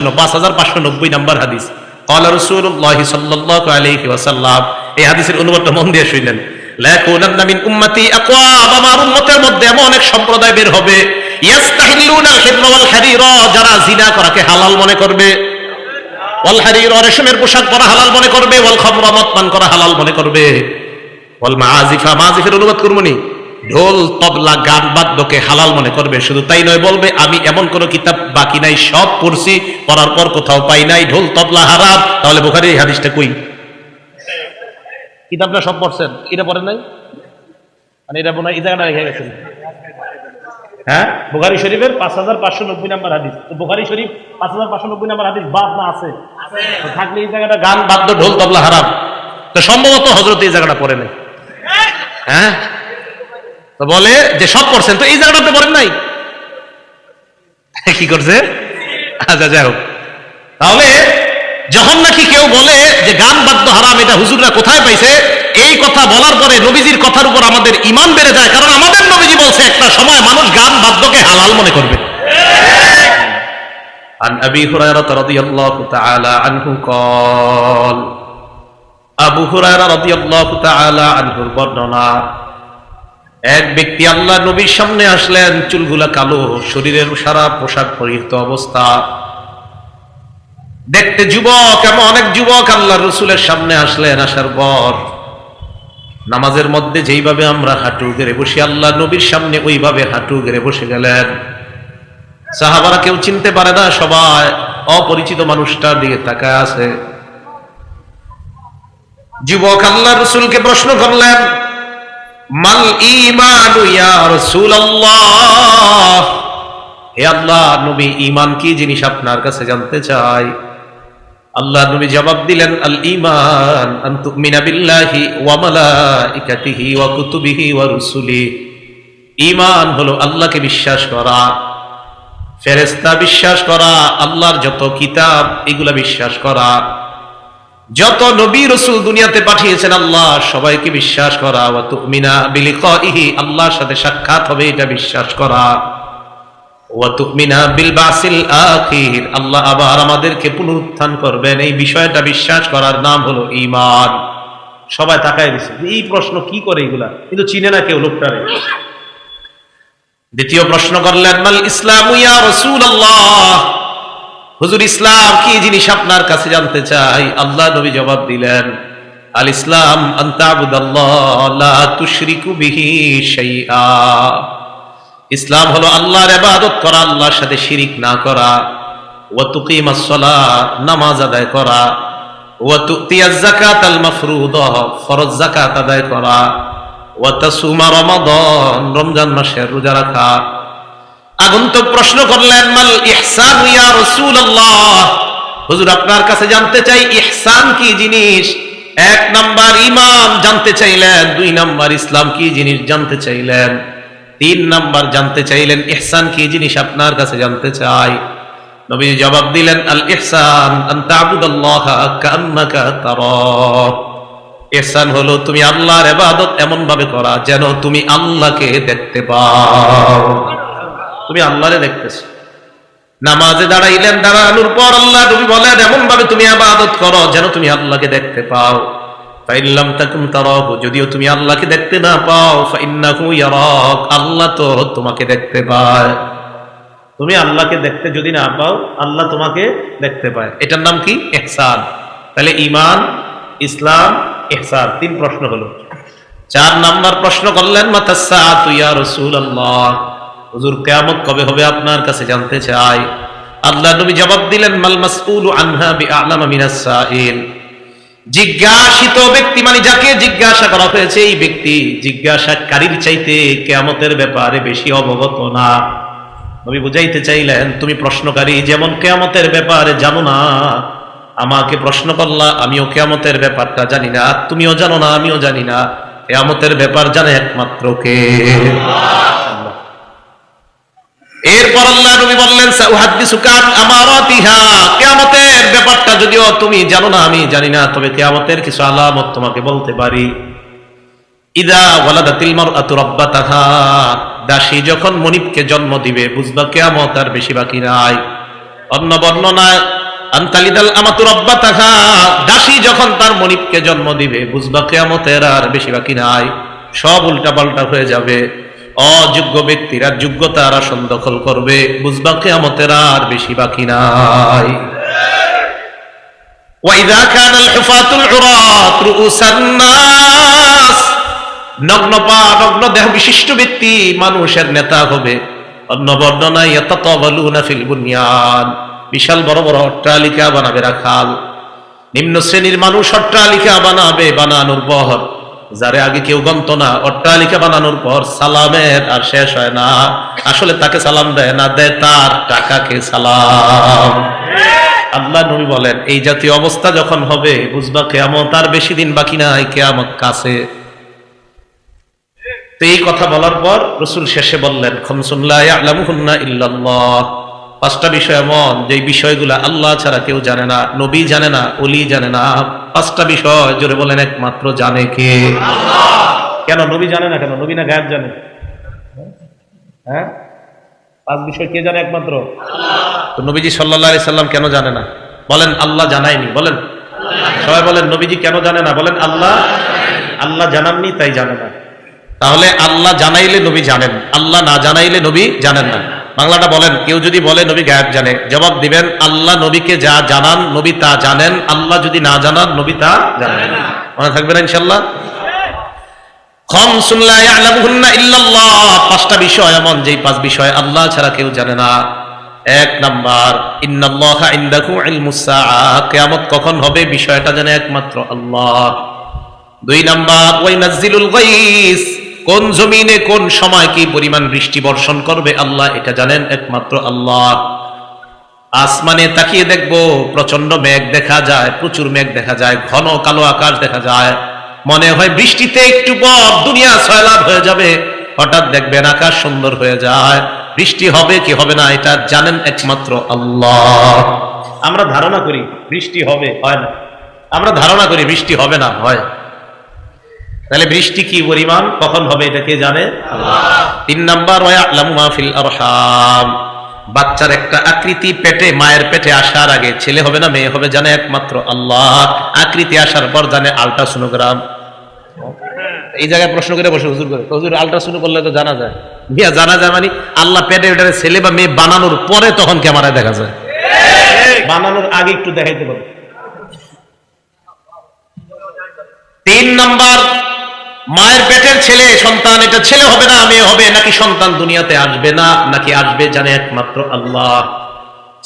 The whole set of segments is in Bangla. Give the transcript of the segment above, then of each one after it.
5590 নম্বর হাদিস। ক্বালা রাসূলুল্লাহ সাল্লাল্লাহু আলাইহি ওয়াসাল্লাম, এই হাদিসের অনুবাদটা মন দিয়ে শুনলেন। লা ইয়াকুনান্না মিন উম্মতি আকওয়াম, আমার উম্মতের মধ্যে এমন এক সম্প্রদায় বের হবে, ইয়াস্তাহিল্লুনা আল হিররা ওয়াল হারিরা, যারা জিনা করাকে হালাল মনে করবে, ওয়াল হারিরা রেশমের পোশাক পরা হালাল মনে করবে, ওয়াল খামরা মদ পান করা হালাল মনে করবে, ওয়াল মাআজিফা, মাআজিফের অনুবাদ করবনি, ঢোল তবলা গান বাদ্যকে হালাল মনে করবে। শুধু তাই নয়, বলবে আমি এমন কোন কিতাব বাকি নাই, সব পড়ছি, পড়ার পর কোথাও পাই নাই ঢোল তবলা হারাম। তাহলে বুখারীর এই হাদিসটা কই? কিতাবটা সব পড়ছেন, এটা পড়েন নাই? মানে এটা মনে হয় এই জায়গাটা রেখে গেছেন। হ্যাঁ, বুখারী শরীফের 5590 নম্বর হাদিস। তো বুখারী শরীফ 5590 নম্বর হাদিস বাদ না আছে? তো থাকলে এই জায়গাটা গান বাদ্য ঢোল তবলা হারাম, তো সম্ভবত হযরত এই জায়গাটা পড়ে নাই। হ্যাঁ, তো বলে যে সব পড়ছেন, তো এই জায়গাটা তো পড়েন নাই, কি করছে? আচ্ছা, যাই হোক। তাহলে যখন নাকি কেউ বলে যে গান বাদ্য হারাম, এটা হুজুররা কোথায় পাইছে, এই কথা বলার পরে নবীজির কথার উপর আমাদের ঈমান বেড়ে যায়, কারণ আমাদের নবীজি বলছে একটা সময় মানুষ গান বাদ্যকে হালাল মনে করবে। আন আবি হুরায়রা রাদিয়াল্লাহু তাআলা আনহু قال, আবু হুরায়রা রাদিয়াল্লাহু তাআলা আনহুর বর্ণনা, এক ব্যক্তি আল্লাহ নবীর সামনে আসলেন, চুলগুলা কালো, শরীরের সারা পোশাক পরিহিত অবস্থা, দেখতে যুবক। এমন অনেক যুবক আল্লাহ রসুলের সামনে আসলেন, আসার পর নামাজের মধ্যে যেইভাবে আমরা হাঁটু গেড়ে বসি, আল্লাহ নবীর সামনে ওইভাবে হাঁটু গেড়ে বসে গেলেন। সাহাবারা কেউ চিনতে পারে না, সবাই অপরিচিত মানুষটার দিকে তাকায় আছে। যুবক আল্লাহ রসুলকে প্রশ্ন করলেন, মাল ঈমানু ইয়া রাসূলুল্লাহ, হে আল্লাহ নবী, ঈমান কি জিনিস আপনার কাছে জানতে চাই। আল্লাহ নবী জবাব দিলেন, আল ঈমান আন তুমিনা বিল্লাহি ওয়া মালাইকাতিহি ওয়া কুতুবিহি ওয়া রুসুলিহি, ঈমান হলো আল্লাহকে বিশ্বাস করা, ফেরেশতা বিশ্বাস করা, আল্লাহর যত কিতাব এগুলা বিশ্বাস করা, যত নবী রাসূল দুনিয়াতে পাঠিয়েছেন আল্লাহ সবাইকে বিশ্বাস করা, ওয়া তুমিনা বিলিকাইহি, আল্লাহর সাথে সাক্ষাৎ হবে এটা বিশ্বাস করা, ওয়া তুমিনা বিল বাসিল আখির, আল্লাহ আবার আমাদেরকে পুনরুত্থান করবেন, এই বিষয়টা বিশ্বাস করার নাম হলো ঈমান। সবাই তাকায় দিছে, এই প্রশ্ন কি করে এগুলা, কিন্তু চিনে না কেউ লোকটারে। দ্বিতীয় প্রশ্ন করলেন, মাল ইসলামু ইয়া রাসূলুল্লাহ, হুজুর ইসলাম কি জিনিস আপনার কাছে জানতে চাই। আল্লাহ নবী জবাব দিলেন, আল ইসলাম আন তা'বুদাল্লাহ লা তুশরিকু বিহি শাইআ, ইসলাম হলো আল্লাহর ইবাদত করা, আল্লাহর সাথে শিরিক না করা, ওয়া তুকিমাস সালাত, নামাজ আদায় করা, ওয়া তুতিয়াজ যাকাতাল মাফরুদা, ফরজ যাকাত আদায় করা, ওয়া তাসুমা রমাদান, রমজান মাসের রোজা রাখা। আগন্তুক প্রশ্ন করলেন, মাল ইহসান ইয়া রাসূলুল্লাহ, হুজুর আপনার কাছে জানতে চাই ইহসান কি জিনিস। এক নাম্বার ঈমান জানতে চাইলেন, দুই নাম্বার ইসলাম কি জিনিস জানতে চাইলেন, তিন নাম্বার জানতে চাইলেন ইহসান কি জিনিস আপনার কাছে জানতে চাই। নবী জবাব দিলেন, আল ইহসান আন তা'বুদাল্লাহা কাআন্নাকা তারাহ, ইহসান হলো তুমি আল্লাহর ইবাদত এমন ভাবে করা যেন তুমি আল্লাহকে দেখতে পাও, তুমি আল্লাহরে দেখতেছো। নামাজে দাঁড়াইলেন, দাঁড়ানোর পর আল্লাহ নবী বলেন এমন ভাবে তুমি ইবাদত করো যেন তুমি আল্লাহকে দেখতে পাও। ফাইল্লাম তাকুন তারাহু, যদিও তুমি আল্লাহকে দেখতে না পাও, ফাইন্নাহু ইয়ারাক, আল্লাহ তো তোমাকে দেখতে পায়। তুমি আল্লাহকে দেখতে যদি না পাও, আল্লাহ তোমাকে দেখতে পায়। এটার নাম কি? ইহসান। তাহলে ঈমান, ইসলাম, ইহসান, তিন প্রশ্ন হলো। চার নাম্বার প্রশ্ন করলেন, মাতাস সাআতু ইয়া রাসূলুল্লাহ, হুজুর কিয়ামত কবে হবে আপনার কাছে জানতে চাই। আল্লাহ নবী জবাব দিলেন, মাল মাসউলু আনহা বিআ'লামা মিনাস সাইল, জিজ্ঞাসিত ব্যক্তি মানে যাকে জিজ্ঞাসা করা হয়েছে এই ব্যক্তি জিজ্ঞাসাকারীর চাইতে কিয়ামতের ব্যাপারে বেশি অবগত না। নবী বুঝাইতে চাইলেন, তুমি প্রশ্নকারী যেমন কিয়ামতের ব্যাপারে জানো না, আমাকে প্রশ্ন করলা, আমিও কিয়ামতের ব্যাপারটা জানি না, তুমিও জানো না, আমিও জানি না, কিয়ামতের ব্যাপার জানে একমাত্র কে? আল্লাহ। এরপর আল্লাহ নবী বললেন, সাউহাদ্দিসুকা আন আমারাতিহা, কিয়ামতের ব্যাপারটা যদিও তুমি জানো না, আমি জানি না, তবে কিয়ামতের কিছু আলামত তোমাকে বলতে পারি। ইদা ওয়ালাদাতিল মারআতু রাব্বাতাহা, দাসী যখন মনিবকে জন্ম দিবে বুঝবা কিয়ামত আর বেশি বাকি নাই। অন্য বর্ণনায় আনতালিদাল আমাতু রাব্বাতাহা, দাসী যখন তার মনিবকে জন্ম দিবে বুঝবা কিয়ামতের আর বেশি বাকি নাই, সব উল্টা পাল্টা হয়ে যাবে। অযোগ্য ব্যক্তিরা যোগ্যতার আসন দখল করবে, বুঝবা কিয়ামতের আর বেশি বাকি নাই। ওয়াইদা কানাল হুফাতুল উরাত রুউসান নাস, নগ্ন পা নগ্ন দেহ বিশিষ্ট ব্যক্তি মানুষের নেতা হবে। অন্য বর্ণনায় ইয়াতাতাওয়ালুনা ফিল বুনিয়ান, বিশাল বড় বড় অট্টালিকা বানাবে রাখাল। নিম্ন শ্রেণীর মানুষ অট্টালিকা বানাবে, বানানোর পর যারে আগে কেউ গন্ত না, অট্টালিকা বানানোর পর সালামের আর শেষ হয় না। আসলে তাকে সালাম দেয় না, দেয় তার টাকাকে সালাম। আল্লাহ নবী বলেন এই জাতীয় অবস্থা যখন হবে বুঝবা কিয়ামত আর বেশি দিন বাকি নাই, কিয়ামত কাছে। তো এই কথা বলার পর রাসূল শেষে বললেন খামসুন লা ইয়ালামুহুন্না ইল্লাল্লাহ, পাঁচটা বিষয় এমন যে বিষয়গুলো আল্লাহ ছাড়া কেউ জানে না, নবী জানে না, ওলি জানে না। পাঁচটা বিষয় জোরে বলেন একমাত্র জানে কে? আল্লাহ। কেন নবী জানে না? কেন নবী না গায়েব জানে? হ্যাঁ, পাঁচ বিষয় কে জানে? একমাত্র আল্লাহ। তো নবীজি সাল্লাল্লাহু আলাইহি সাল্লাম কেন জানে না? বলেন আল্লাহ জানায়নি। বলেন সবাই বলেন নবীজি কেন জানে না? বলেন আল্লাহ, আল্লাহ জানাননি তাই জানে না। তাহলে আল্লাহ জানাইলে নবী জানেন, আল্লাহ না জানাইলে নবী জানেন না। বাংলাটা বলেন, কেউ যদি বলে নবী গায়েব জানে, জবাব দিবেন আল্লাহ নবীকে যা জানান নবী তা জানেন, আল্লাহ যদি না জানান নবী তা জানেন। মনে থাকবে না ইনশাআল্লাহ? খামসুন লা ইয়ালামুহুন্না ইল্লাল্লাহ, পাঁচটা বিষয় এমন যেই পাঁচ বিষয় আল্লাহ ছাড়া কেউ জানে না। এক নাম্বার, ইন্নাল্লাহা ইনদাহু ইলমুস সাআহ, কিয়ামত কখন হবে বিষয়টা জানে একমাত্র আল্লাহ। দুই নাম্বার, ওয়াইনাজ্জিলুল গায়স, কোন জমিনে কোন সময় কি পরিমাণ বৃষ্টি বর্ষণ করবে আল্লাহ এটা জানেন একমাত্র আল্লাহ। আসমানে তাকিয়ে দেখবো প্রচন্ড মেঘ দেখা যায়, প্রচুর মেঘ দেখা যায়, ঘন কালো আকাশ দেখা যায়, মনে হয় বৃষ্টিতে একটু পর দুনিয়া সয়লাব হয়ে যাবে। হঠাৎ দেখবেন আকাশ সুন্দর হয়ে যায়, বৃষ্টি হবে কি হবে না এটা জানেন একমাত্র আল্লাহ। আমরা ধারণা করি বৃষ্টি হবে, হয় না। আমরা ধারণা করি বৃষ্টি হবে না, হয়। তাহলে বৃষ্টি কি পরিমাণ কখন হবে এটা কে জানে? আল্লাহ। তিন নাম্বার, ওয়ায়ালামু মা ফিল আরহাম, বাচ্চার একটা আকৃতি পেটে মায়ের পেটে আসার আগে ছেলে হবে না মেয়ে হবে জানে একমাত্র আল্লাহ। আকৃতি আসার পর জানে আল্ট্রাসোনোগ্রাম। এই জায়গায় প্রশ্ন করে বসে হুজুর করে, হুজুর আল্ট্রাসোনো করলে তো জানা যায়। মিয়া জানা যায় মানে আল্লাহ পেটে ওটারে ছেলে বা মেয়ে বানানোর পরে তখন ক্যামেরায় দেখা যায়, বানানোর আগে একটু দেখাইতে পারে। তিন নাম্বার, মায়ের পেটের ছেলে সন্তান এটা ছেলে হবে না মেয়ে হবে, নাকি সন্তান দুনিয়াতে আসবে না নাকি আসবে জানে একমাত্র আল্লাহ।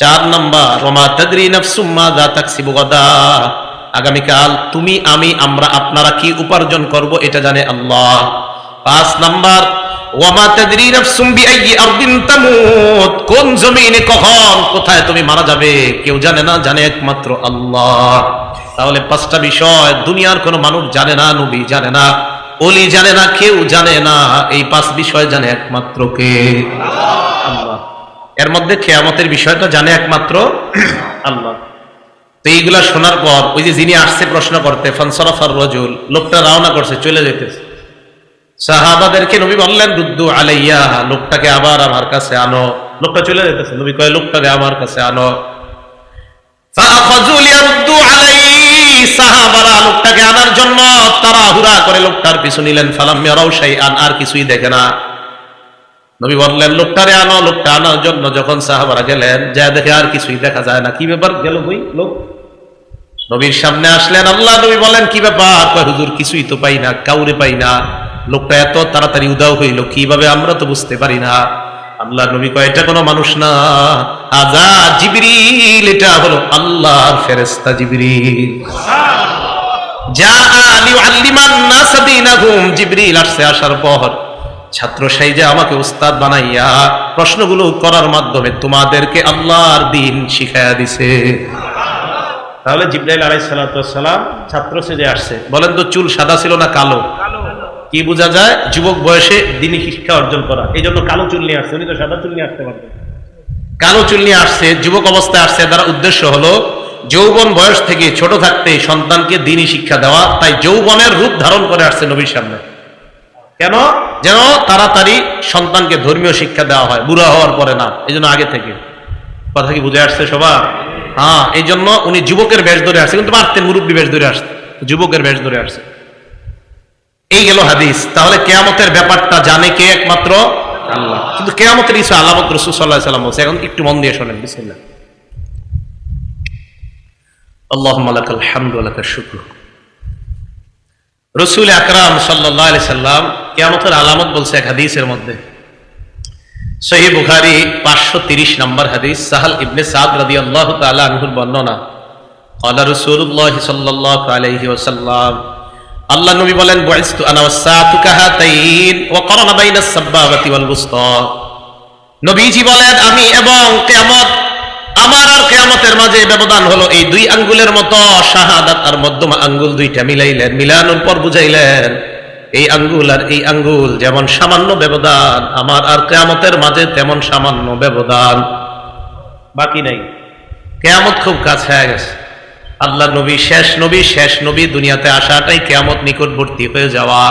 চার নাম্বার, ওমা তাদরি নাফসুম মাযা তাকসিবু গাদা, আগামীকাল তুমি আমি আমরা আপনারা কি উপার্জন করব এটা জানে আল্লাহ। পাঁচ নাম্বার, ওমা তাদরি নাফসুম বিআইয়ি আরদিন তামুত, কোন জমিনে কখন কোথায় তুমি মারা যাবে কেউ জানে না, জানে একমাত্র আল্লাহ। তাহলে পাঁচটা বিষয় দুনিয়ার কোনো মানুষ জানে না, নবী জানে না, ওলি জানে না, কেউ জানে না। এই পাঁচ বিষয় জানে একমাত্র কে? আল্লাহ। এর মধ্যে কিয়ামতের বিষয়টা জানে একমাত্র আল্লাহ। তো এইগুলা শোনার পর ওই যে যিনি আসছে প্রশ্ন করতে, ফানসারাফার রাজুল, লোকটা রওনা করছে, চলে যেতেছে। সাহাবাদেরকে নবী বললেন রুদ্দু আলাইয়া, লোকটাকে আবার আমার কাছে আনো। লোকটা চলে যেতেছে, নবী কয় লোকটাকে আমার কাছে আনো। ফাআখাযু লিয়ারুদ্দু আলাইহি, সাহাবারা লোকটাকে আনার জন্য তাড়াহুড়া করে লোকটার পিছু নিলেন। ফালাম ইয়ারাউ শাইআন, আর কিছুই দেখে না। নবী বললেন লোকটারে আনো। লোকটা আনার জন্য যখন সাহাবারা গেলেন, যা দেখে আর কিছুই দেখা যায় না। কি ব্যাপার, গেল কই লোক? নবীর সামনে আসলেন। আল্লাহ নবী বলেন কি ব্যাপার? কয় হুজুর কিছুই তো পাই না, কাউরে পাই না। লোকটা এত তাড়াতাড়ি উদাও হইল কিভাবে আমরা তো বুঝতে পারি না। আল্লাহ নবী কয় এটা কোনো মানুষ না, হাযা জিবরিল, এটা হলো আল্লাহর ফেরেশতা জিবরিল। জাআ লিউআল্লিমান নাস দীনাহুম, জিবরিল আসছে, আসার পর ছাত্র সাইজে আমাকে উস্তাদ বানাইয়া প্রশ্নগুলো করার মাধ্যমে তোমাদেরকে আল্লাহর দ্বীন শিখায়া দিছে। তাহলে জিবরাইল আলাইহিস সালাতু ওয়াস সালাম ছাত্র সেজে আসছে। বলেন তো চুল সাদা ছিল না কালো? কি বোঝা যায়? যুবক বয়সে দ্বীনি শিক্ষা অর্জন করা, এই জন্য কালো চুল নিয়ে আসছে। উনি তো সাদা চুল নিয়ে আসতে পারতেন। কালো চুল নিয়ে আসছে, যুবক অবস্থায় আসছে। তার উদ্দেশ্য হলো যৌবন বয়স থেকে ছোট থাকতে সন্তানকে দ্বীনি শিক্ষা দেওয়া। তাই যৌবনের রূপ ধারণ করে আসছে নবীর সামনে। কেন? যেন তাড়াতাড়ি সন্তানকে ধর্মীয় শিক্ষা দেওয়া হয়, বুড়া হওয়ার পরে না, এই জন্য আগে থেকে। কথা কি বুঝে আসছে সবার? হ্যাঁ, এই জন্য উনি যুবকের বেশ ধরে আসছে, কিন্তু পারতেন মুরব্বী বেশ ধরে আসছে, যুবকের বেশ ধরে আসছে। এই গেল হাদিস। তাহলে কিয়ামতের ব্যাপারটা জানে কে? একমাত্র আল্লাহ। কিন্তু কিয়ামতের কিছু আলামত রাসূল সাল্লাল্লাহু আলাইহি ওয়াসাল্লাম বলছে, এখন একটু মন দিয়ে শোনেন। বিসমিল্লাহ। আল্লাহুম্মা লাকাল হামদু ওয়া লাকাশ শুকর। রাসূল আকরাম সাল্লাল্লাহু আলাইহি সাল্লাম কিয়ামতের আলামত বলছে এক হাদিসের মধ্যে। সহিহ বুখারী 530 নম্বর হাদিস, সাহাল ইবনে সাদ রাদিয়াল্লাহু তাআলা আনহুর বর্ণনা। ক্বালা রাসূলুল্লাহ সাল্লাল্লাহু আলাইহি ওয়াসাল্লাম, আল্লাহ নবী বলেন, বুইসতু আনা ওয়াসসাতু কাহাতাইন ওয়া কারানা বাইনাস সাব্বাবাতি ওয়াল বুসতা। নবীজি বলেন, আমি এবং কিয়ামত, আমার আর কিয়ামতের মাঝে ব্যবধান হলো এই দুই আঙ্গুলের মতো। শাহাদাত আর মধ্যমা আঙ্গুল দুইটা মিলাইলেন, মিলানোর পর বুঝাইলেন এই আঙ্গুল আর এই আঙ্গুল যেমন সামান্য ব্যবধান, আমার আর কিয়ামতের মাঝে তেমন সামান্য ব্যবধান, বাকি নাই। কিয়ামত খুব কাছে হয়ে গেছে। আল্লাহ নবী শেষ নবী, শেষ নবী দুনিয়াতে আসাটাই কিয়ামত নিকটবর্তী হয়ে যাওয়া।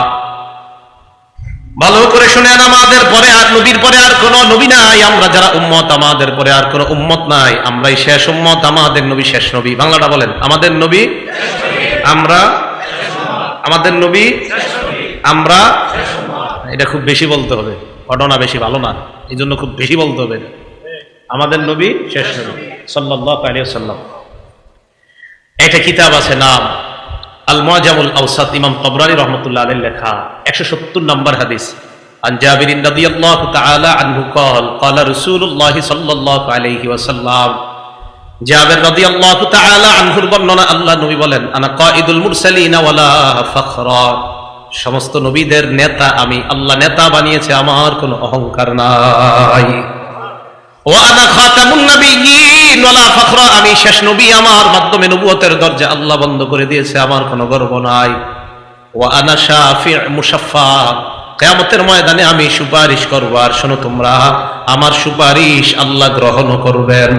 ভালো করে শুনেন, আমাদের পরে আর নবীর পরে আর কোন নবী নাই। আমরা যারা উম্মত, আমাদের পরে আর কোন উম্মত নাই, আমরাই শেষ উম্মত। আমাদের নবী শেষ নবী। বাংলাটা বলেন, আমাদের নবী, আমরা, আমাদের নবী, আমরা। এটা খুব বেশি বলতে হবে, ঘটনা বেশি ভালো না, এই জন্য খুব বেশি বলতে হবে। আমাদের নবী শেষ নবী সাল্লাল্লাহু আলাইহি ওয়াসাল্লাম। একটা কিতাব আছে, নাম আল মুআজামুল আওসাত, ইমাম তাবরানী রাহমাতুল্লাহ আলাইহি লেখা, 170 নম্বর হাদিস। আন জাবির রাদিয়াল্লাহু তাআলা আনহু قال قال رسول الله صلى الله عليه وسلم। জাবির রাদিয়াল্লাহু তাআলা আনহুর বর্ণনা, আল্লাহ নবী বলেন, আনা কাঈদুল মুরসালিন ওয়ালা ফখরা। সমস্ত নবীদের নেতা আমি, আল্লাহ নেতা বানিয়েছে, আমার কোনো অহংকার নাই। ওয়া আনা খাতামুন নাবিয়্যিন ওয়ালা ফখরা। আমি শেষ নবী, আমার মাধ্যমে নবুয়তের দরজা আল্লাহ বন্ধ করে দিয়েছে, আমার কোনো গর্ব নাই। ওয়া আনা শাফি' মুশাফফা। কিয়ামতের ময়দানে আমি সুপারিশ করব, আর শোনো তোমরা, আমার সুপারিশ আল্লাহ গ্রহণ করবেন।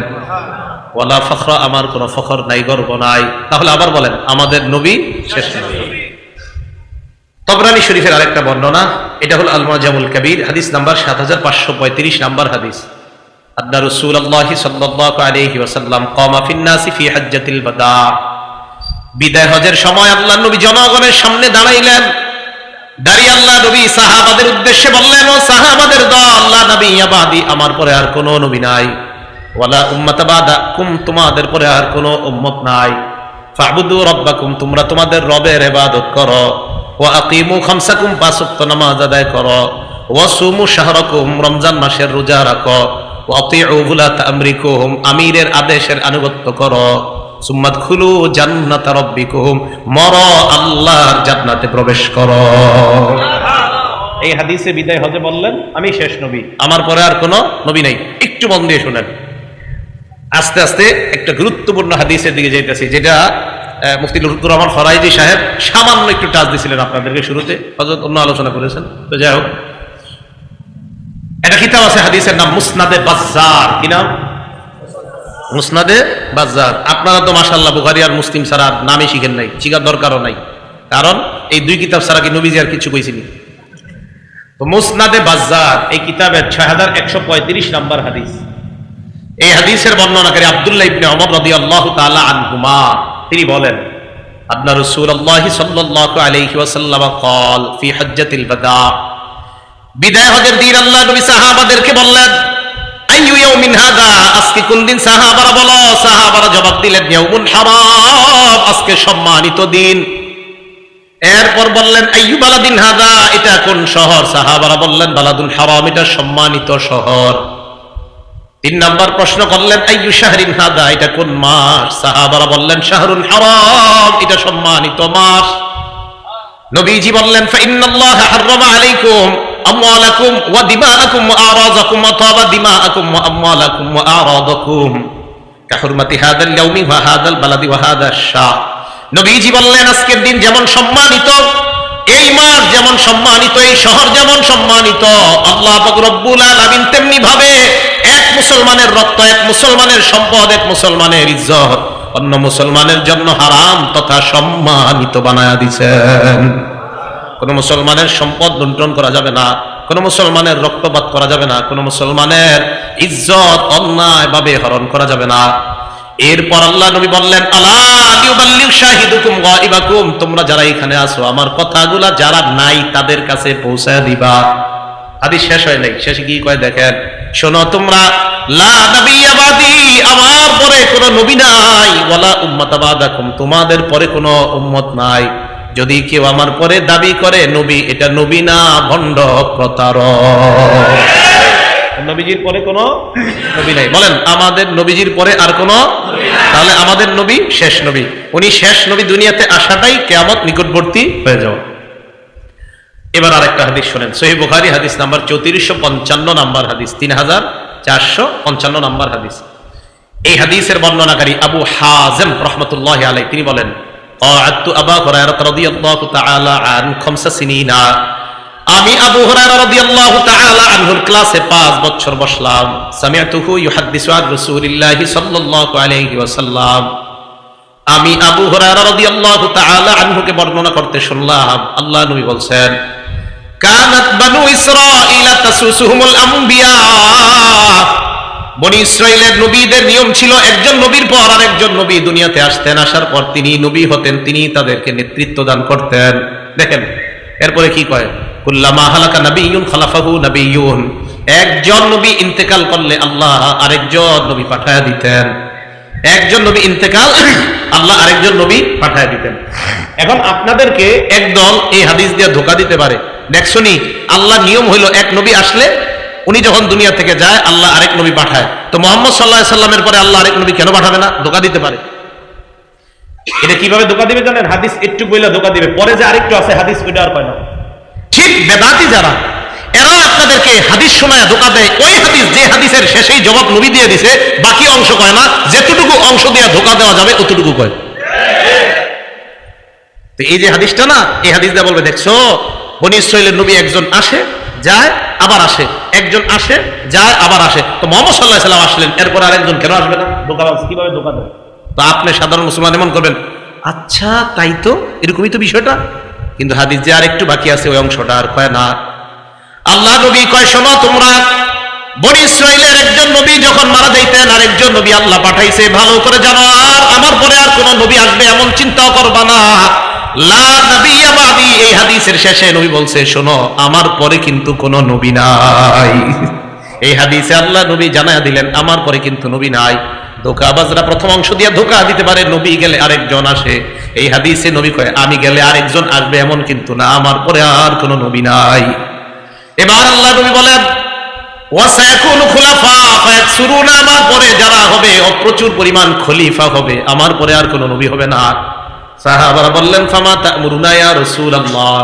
ওয়ালা ফখরা, আমার কোনো ফখর নাই, গর্ব নাই। তাহলে আবার বলেন, আমাদের নবী শেষ নবী। তাবরানী শরীফের আরেকটা বর্ণনা, এটা হলো আল মুআজামুল কাবীর, হাদিস নাম্বার 7535 নাম্বার হাদিস। আন্না রাসূলুল্লাহ সাল্লাল্লাহু আলাইহি ওয়াসাল্লাম কামা ফিন নাসি ফি হাজ্জাতিল বাদা। বিদায় হজের সময় আল্লাহ নবী জনগণের সামনে দাঁড়াইলেন। দাঁড়িয়ে আল্লাহ নবী সাহাবাদের উদ্দেশ্যে বললেন, ও সাহাবাদের দল, আল্লাহ নবী ইয়াবাদি, আমার পরে আর কোনো নবী নাই। ওয়ালা উম্মাতা বাদাকুম, তোমাদের পরে আর কোনো উম্মত নাই। ফা'বুদু রাব্বাকুম, তোমরা তোমাদের রবের ইবাদত করো। ওয়া আকিমু খামসাকুম, পাঁচ ওয়াক্ত নামাজ আদায় করো। ওয়া সুমু শাহরাকুম, রমজান মাসের রোজা রাখো। ওয়া আতিউ উলাত আমরিকুম, আমিরের আদেশের আনুগত্য করো। সুম্মা দুখুলু জান্নাতা রাব্বিকুম, মরো আল্লাহর জান্নাতে প্রবেশ করো। এই হাদিসে বিদায় হজে বললেন, আমি শেষ নবী, আমার পরে আর কোনো নবী নাই। একটু মন দিয়ে শুনেন। আস্তে আস্তে একটা গুরুত্বপূর্ণ হাদিসের দিকে যাইতেছি, যেটা মুফতি লুৎফুর রহমান ফরাইজি সাহেব সামান্য একটু টাচ দিয়েছিলেন আপনাদেরকে শুরুতে, হযরত অন্য আলোচনা করেছেন। তো যাই হোক, একটা কিতাব আছে হাদিসের নাম মুসনাদে বাজ্জার। কি নাম? মুসনাদে বাজ্জার। আপনারা তো মাশাআল্লাহ বুখারী আর মুসলিম ছাড়া নামই শিখেন নাই, শিখার দরকারও নাই, কারণ এই দুই কিতাব ছাড়া কি নবীজি আর কিছু কইছিনি? তো মুসনাদে বাজ্জার এই কিতাবের 6135 নম্বর হাদিস। এই হাদিসের বর্ণনাকারী আব্দুল্লাহ ইবনে ওমর রাদিয়াল্লাহু তাআলা আনহুমা, তিনি বলেন, আন্না রাসূলুল্লাহ সাল্লাল্লাহু আলাইহি ওয়াসাল্লাম قال في حجة الوداع। বিদায় হজের দিন আল্লাহ নবী সাহাবাদেরকে বললেন, আইয়ু ইয়াউমিন হাযা, আজকে কোন দিন? সাহাবারা বলো, সাহাবারা জবাব দিলেন, ইয়াউমুন হারাম, আজকে সম্মানিত দিন। এরপর বললেন, আইয়ু বালাদিন হাযা, এটা কোন শহর? সাহাবারা বললেন, বালাদুল হারাম, এটা সম্মানিত শহর। 3 নাম্বার প্রশ্ন করলেন, আইয়ু শাহরিন হাযা, এটা কোন মাস? সাহাবারা বললেন, শাহরুল হারাম, এটা সম্মানিত মাস। নবীজি বললেন, ফাইন্নাল্লাহা হারামা আলাইকুম আমওয়ালাকুম ওয়া দিমাআকুম ওয়া আরাযাকুম ওয়া তাবা দিমাআকুম ওয়া আমওয়ালাকুম ওয়া আরাযাকুম কাহুরমাতি হাদাল ইয়াউমি ওয়া হাদাল বালাদি ওয়া হাদাশ শাহর। নবীজি বললেন, আজকের দিন যেমন সম্মানিত, এই মাস যেমন সম্মানিত, এই শহর যেমন সম্মানিত, আল্লাহ পাক রব্বুল আলামিন তেমনি ভাবে এক মুসলমানের রক্ত, এক মুসলমানের সম্পদ, এক মুসলমানের ইজ্জত অন্য মুসলমানের জন্য হারাম তথা সম্মানিত বানায়া দিয়েছেন। কোন মুসলমানের সম্পদ লুণ্ঠন করা যাবে না, কোন মুসলমানের রক্তপাত করা যাবে না, কোন মুসলমানের ইজ্জত অন্যায় ভাবে হরণ করা যাবে না। এরপর আল্লাহ নবী বললেন, আলা লিউবাল্লিগ শাহিদুকুম গায়বাকুম, তোমরা যারা এখানে আছো আমার কথাগুলা যারা নাই তাদের কাছে পৌঁছায় দিবা। হাদিস শেষ হয় নাই, শেষে কি কয় দেখেন, শোনো তোমরা, লা নাবিয়্যা বাদি, আমার পরে কোনো নবী নাই, ওয়ালা উম্মাতা বাদাকুম, তোমাদের পরে কোনো উম্মত নাই। যদি কেউ আমার পরে দাবি করে নবী, এটা নবী না, ভণ্ড প্রতারক। নবীজির পরে কোনো নবী নাই, বলেন আমাদের নবীজির পরে আর কোনো, তাহলে আমাদের নবী শেষ নবী, উনি শেষ নবী, দুনিয়াতে আসাটাই কিয়ামত নিকটবর্তী হয়ে যাও। এবার আরেকটা হাদিস শুনেন, সহিহ বুখারী হাদিস নাম্বার 3455 নাম্বার হাদিস, 3455 নাম্বার হাদিস। এই হাদিসের বর্ণনাকারী আবু হাযিম রাহমাতুল্লাহি আলাইহি তিনি বলেন, ক্বাআতু আবু হুরায়রা রাদিয়াল্লাহু তাআলা আন 5 সিনিনা, আমি আবু হুরায়রা রাদিয়াল্লাহু তাআলা আনহুর ক্লাসে 5 বছর বসলাম। সামি'তুহু ইউহাদ্দিসু আন রাসূলিল্লাহি সাল্লাল্লাহু আলাইহি ওয়াসাল্লাম, আমি আবু হুরায়রা রাদিয়াল্লাহু তাআলা আনহুকে বর্ণনা করতে শুনলাম, আল্লাহ নবী বলছেন, কানাত বানু ইসরাঈল তাসুসুহুমুল আমবিয়া, বনি ইসরাইলের নবীদের নিয়ম ছিল একজন নবীর পর আরেকজন নবী দুনিয়াতে আসতেন, আসার পর তিনি নবী হতেন, তিনি তাদেরকে নেতৃত্ব দান করতেন। দেখেন এরপরে কি কয়, কুল্লামা হালাকা নাবিয়্যুন খালাফাহু নাবিয়্যুন, একজন নবী ইন্তেকাল করলে আল্লাহ আরেকজন নবী পাঠায়া দিতেন, একজন নবী ইন্তেকাল, আল্লাহ আরেকজন নবী পাঠায়া দিতেন। এখন আপনাদেরকে একদল এই হাদিস দিয়ে ধোঁকা দিতে পারে, দেখছনি আল্লাহ নিয়ম হইল এক নবী আসলে উনি যখন দুনিয়া থেকে যায় আল্লাহ আরেক নবী পাঠায়, তো মুহাম্মদ সাল্লাল্লাহু আলাইহি সাল্লামের পরে আল্লাহ আরেক নবী কেন পাঠাবে না? ধোঁকা দিতে পারে। এটা কিভাবে ধোঁকা দিবে জানেন? হাদিস একটু বইলা ধোঁকা দিবে, পরে যে আরেকটু আছে হাদিস ওইটা আর পায় না। ঠিক বেদাতি যারা, এরা আপনাদেরকে হাদিস শোনায় ধোঁকা দেয়, ওই হাদিস যে হাদিসের শেষেই জবাব নবী দিয়ে দিছে, বাকি অংশ কয় না, যেটুকু অংশ দিয়ে ধোঁকা দেওয়া যাবে অতটুকু কয়। তো এই যে হাদিসটা না, এই হাদিস দিয়ে বলবে, দেখছো বনি ইসরাইলের নবী একজন আসে যায় আবার আসে, একজন আসে যায় আবার আসে, তো মুহাম্মদ সাল্লাল্লাহু আলাইহি সাল্লাম আসলেন, এরপর আরেকজন কেন আসবে না? ধোঁকাবাজ কিভাবে ধোঁকা দেয়? তো আপনি সাধারণ মুসলমান এমন করবেন, আচ্ছা তাই তো, এরকমই তো বিষয়টা, কিন্তু হাদিস যে আর একটু বাকি আছে ওই অংশটা আর কয় না। আল্লাহ নবী কয়, শোনো তোমরা, বনি ইসরাইলের একজন নবী যখন মারা যাইতেন আরেকজন নবী আল্লাহ পাঠাইছে, ভালো করে জানো, আর আমার পরে আর কোন নবী আসবে এমন চিন্তাও করবা না। লা নাবিয়্যা বাদি, এই হাদিসের শেষে নবী বলছে, শোনো আমার পরে কিন্তু কোন নবী নাই। এই হাদিসে আল্লাহ নবী জানায়া দিলেন আমার পরে কিন্তু নবী নাই। ধোঁকাবাজরা প্রথম অংশ দিয়ে ধোঁকা দিতে পারে, নবী গেলে আরেকজন আসে, এই হাদিসে নবী কয় আমি গেলে আরেকজন আসবে এমন কিন্তু না, আমার পরে আর কোন নবী নাই। এবার আল্লাহ নবী বলেন, ওয়াসায়াকুনু খুলাফা ফায়াকসুরুনা, আমার পরে যারা হবে প্রচুর পরিমাণ খলিফা হবে, আমার পরে আর কোন নবী হবে না। সাহাবারা বললেন, ফামা তা'মুরুনা ইয়া রাসূলুল্লাহ,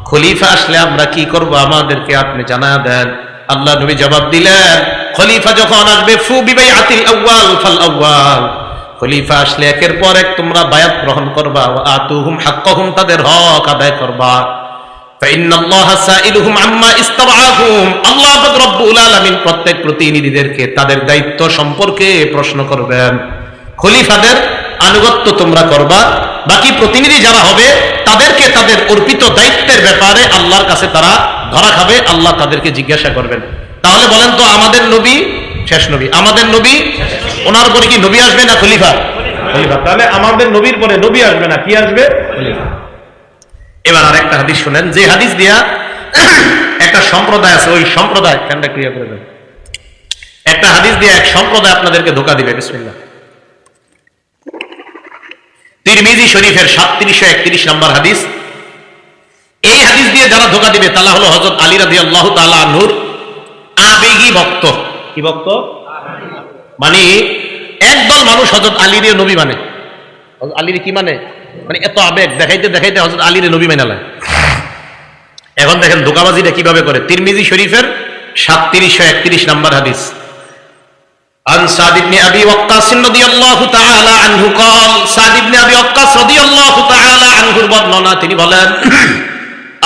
খলিফা আসলে আমরা কি করব আমাদেরকে আপনি জানায়া দেন। আল্লাহ নবী জবাব দিলেন, খলিফা যখন আসবে ফু বিবাইআতিল আউয়াল ফাল আউয়াল, খলিফা আসলে একের পর এক তোমরা বায়াত গ্রহণ করবা, ওয়া আতুহুম হাক্কাহুম, তাদের হক আদায় করবা। ফাইন্নাল্লাহা সাইলুহুম আম্মা ইসতাবআহুম, আল্লাহ পাক রব্বুল আলামিন প্রত্যেক প্রতিনিধিদেরকে তাদের দায়িত্ব সম্পর্কে প্রশ্ন করবেন। খলিফাদের আনুগত্য তোমরা করবা, বাকি প্রতিনিধি যারা হবে তাদেরকে তাদের অর্পিত দায়িত্বের ব্যাপারে আল্লাহর কাছে তারা ধরা খাবে, আল্লাহ তাদেরকে জিজ্ঞাসা করবেন। তাহলে বলেন তো আমাদের নবী শেষ নবী, আমাদের নবী, ওনার পরে কি নবী আসবে না খলিফা? খলিফা। তাহলে আমাদের নবীর পরে নবী আসবে না, কি আসবে? খলিফা। এবার আর একটা হাদিস শুনেন, যে হাদিস দিয়া একটা সম্প্রদায় আছে, ওই সম্প্রদায় কানটা ক্লিয়ার করে দেন, একটা হাদিস দিয়ে এক সম্প্রদায় আপনাদেরকে ধোঁকা দিবে। বিসমিল্লাহ। তিরমিজি শরীফের 3731 নম্বর হাদিস। এই হাদিস দিয়ে যারা ধোঁকা দিবে তারা হলো হযরত আলী রাদিয়াল্লাহু তাআলা আনহুর আবেগী ভক্ত। কি ভক্ত? মানে একদল মানুষ হযরত আলীর নবী মানে, হযরত আলীর কি মানে, মানে এত আবেগ দেখাইতে দেখাইতে হযরত আলীর নবী মানে না। এখন দেখেন ধোঁকাবাজিটা কিভাবে করে। তিরমিজি শরীফের 3731 নম্বর হাদিস। عن سعد بن أبي وقاص رضي الله تعالى عنه قال, سعد بن أبي وقاص رضي الله تعالى عنه বর্ণনা, তিনি বলেন,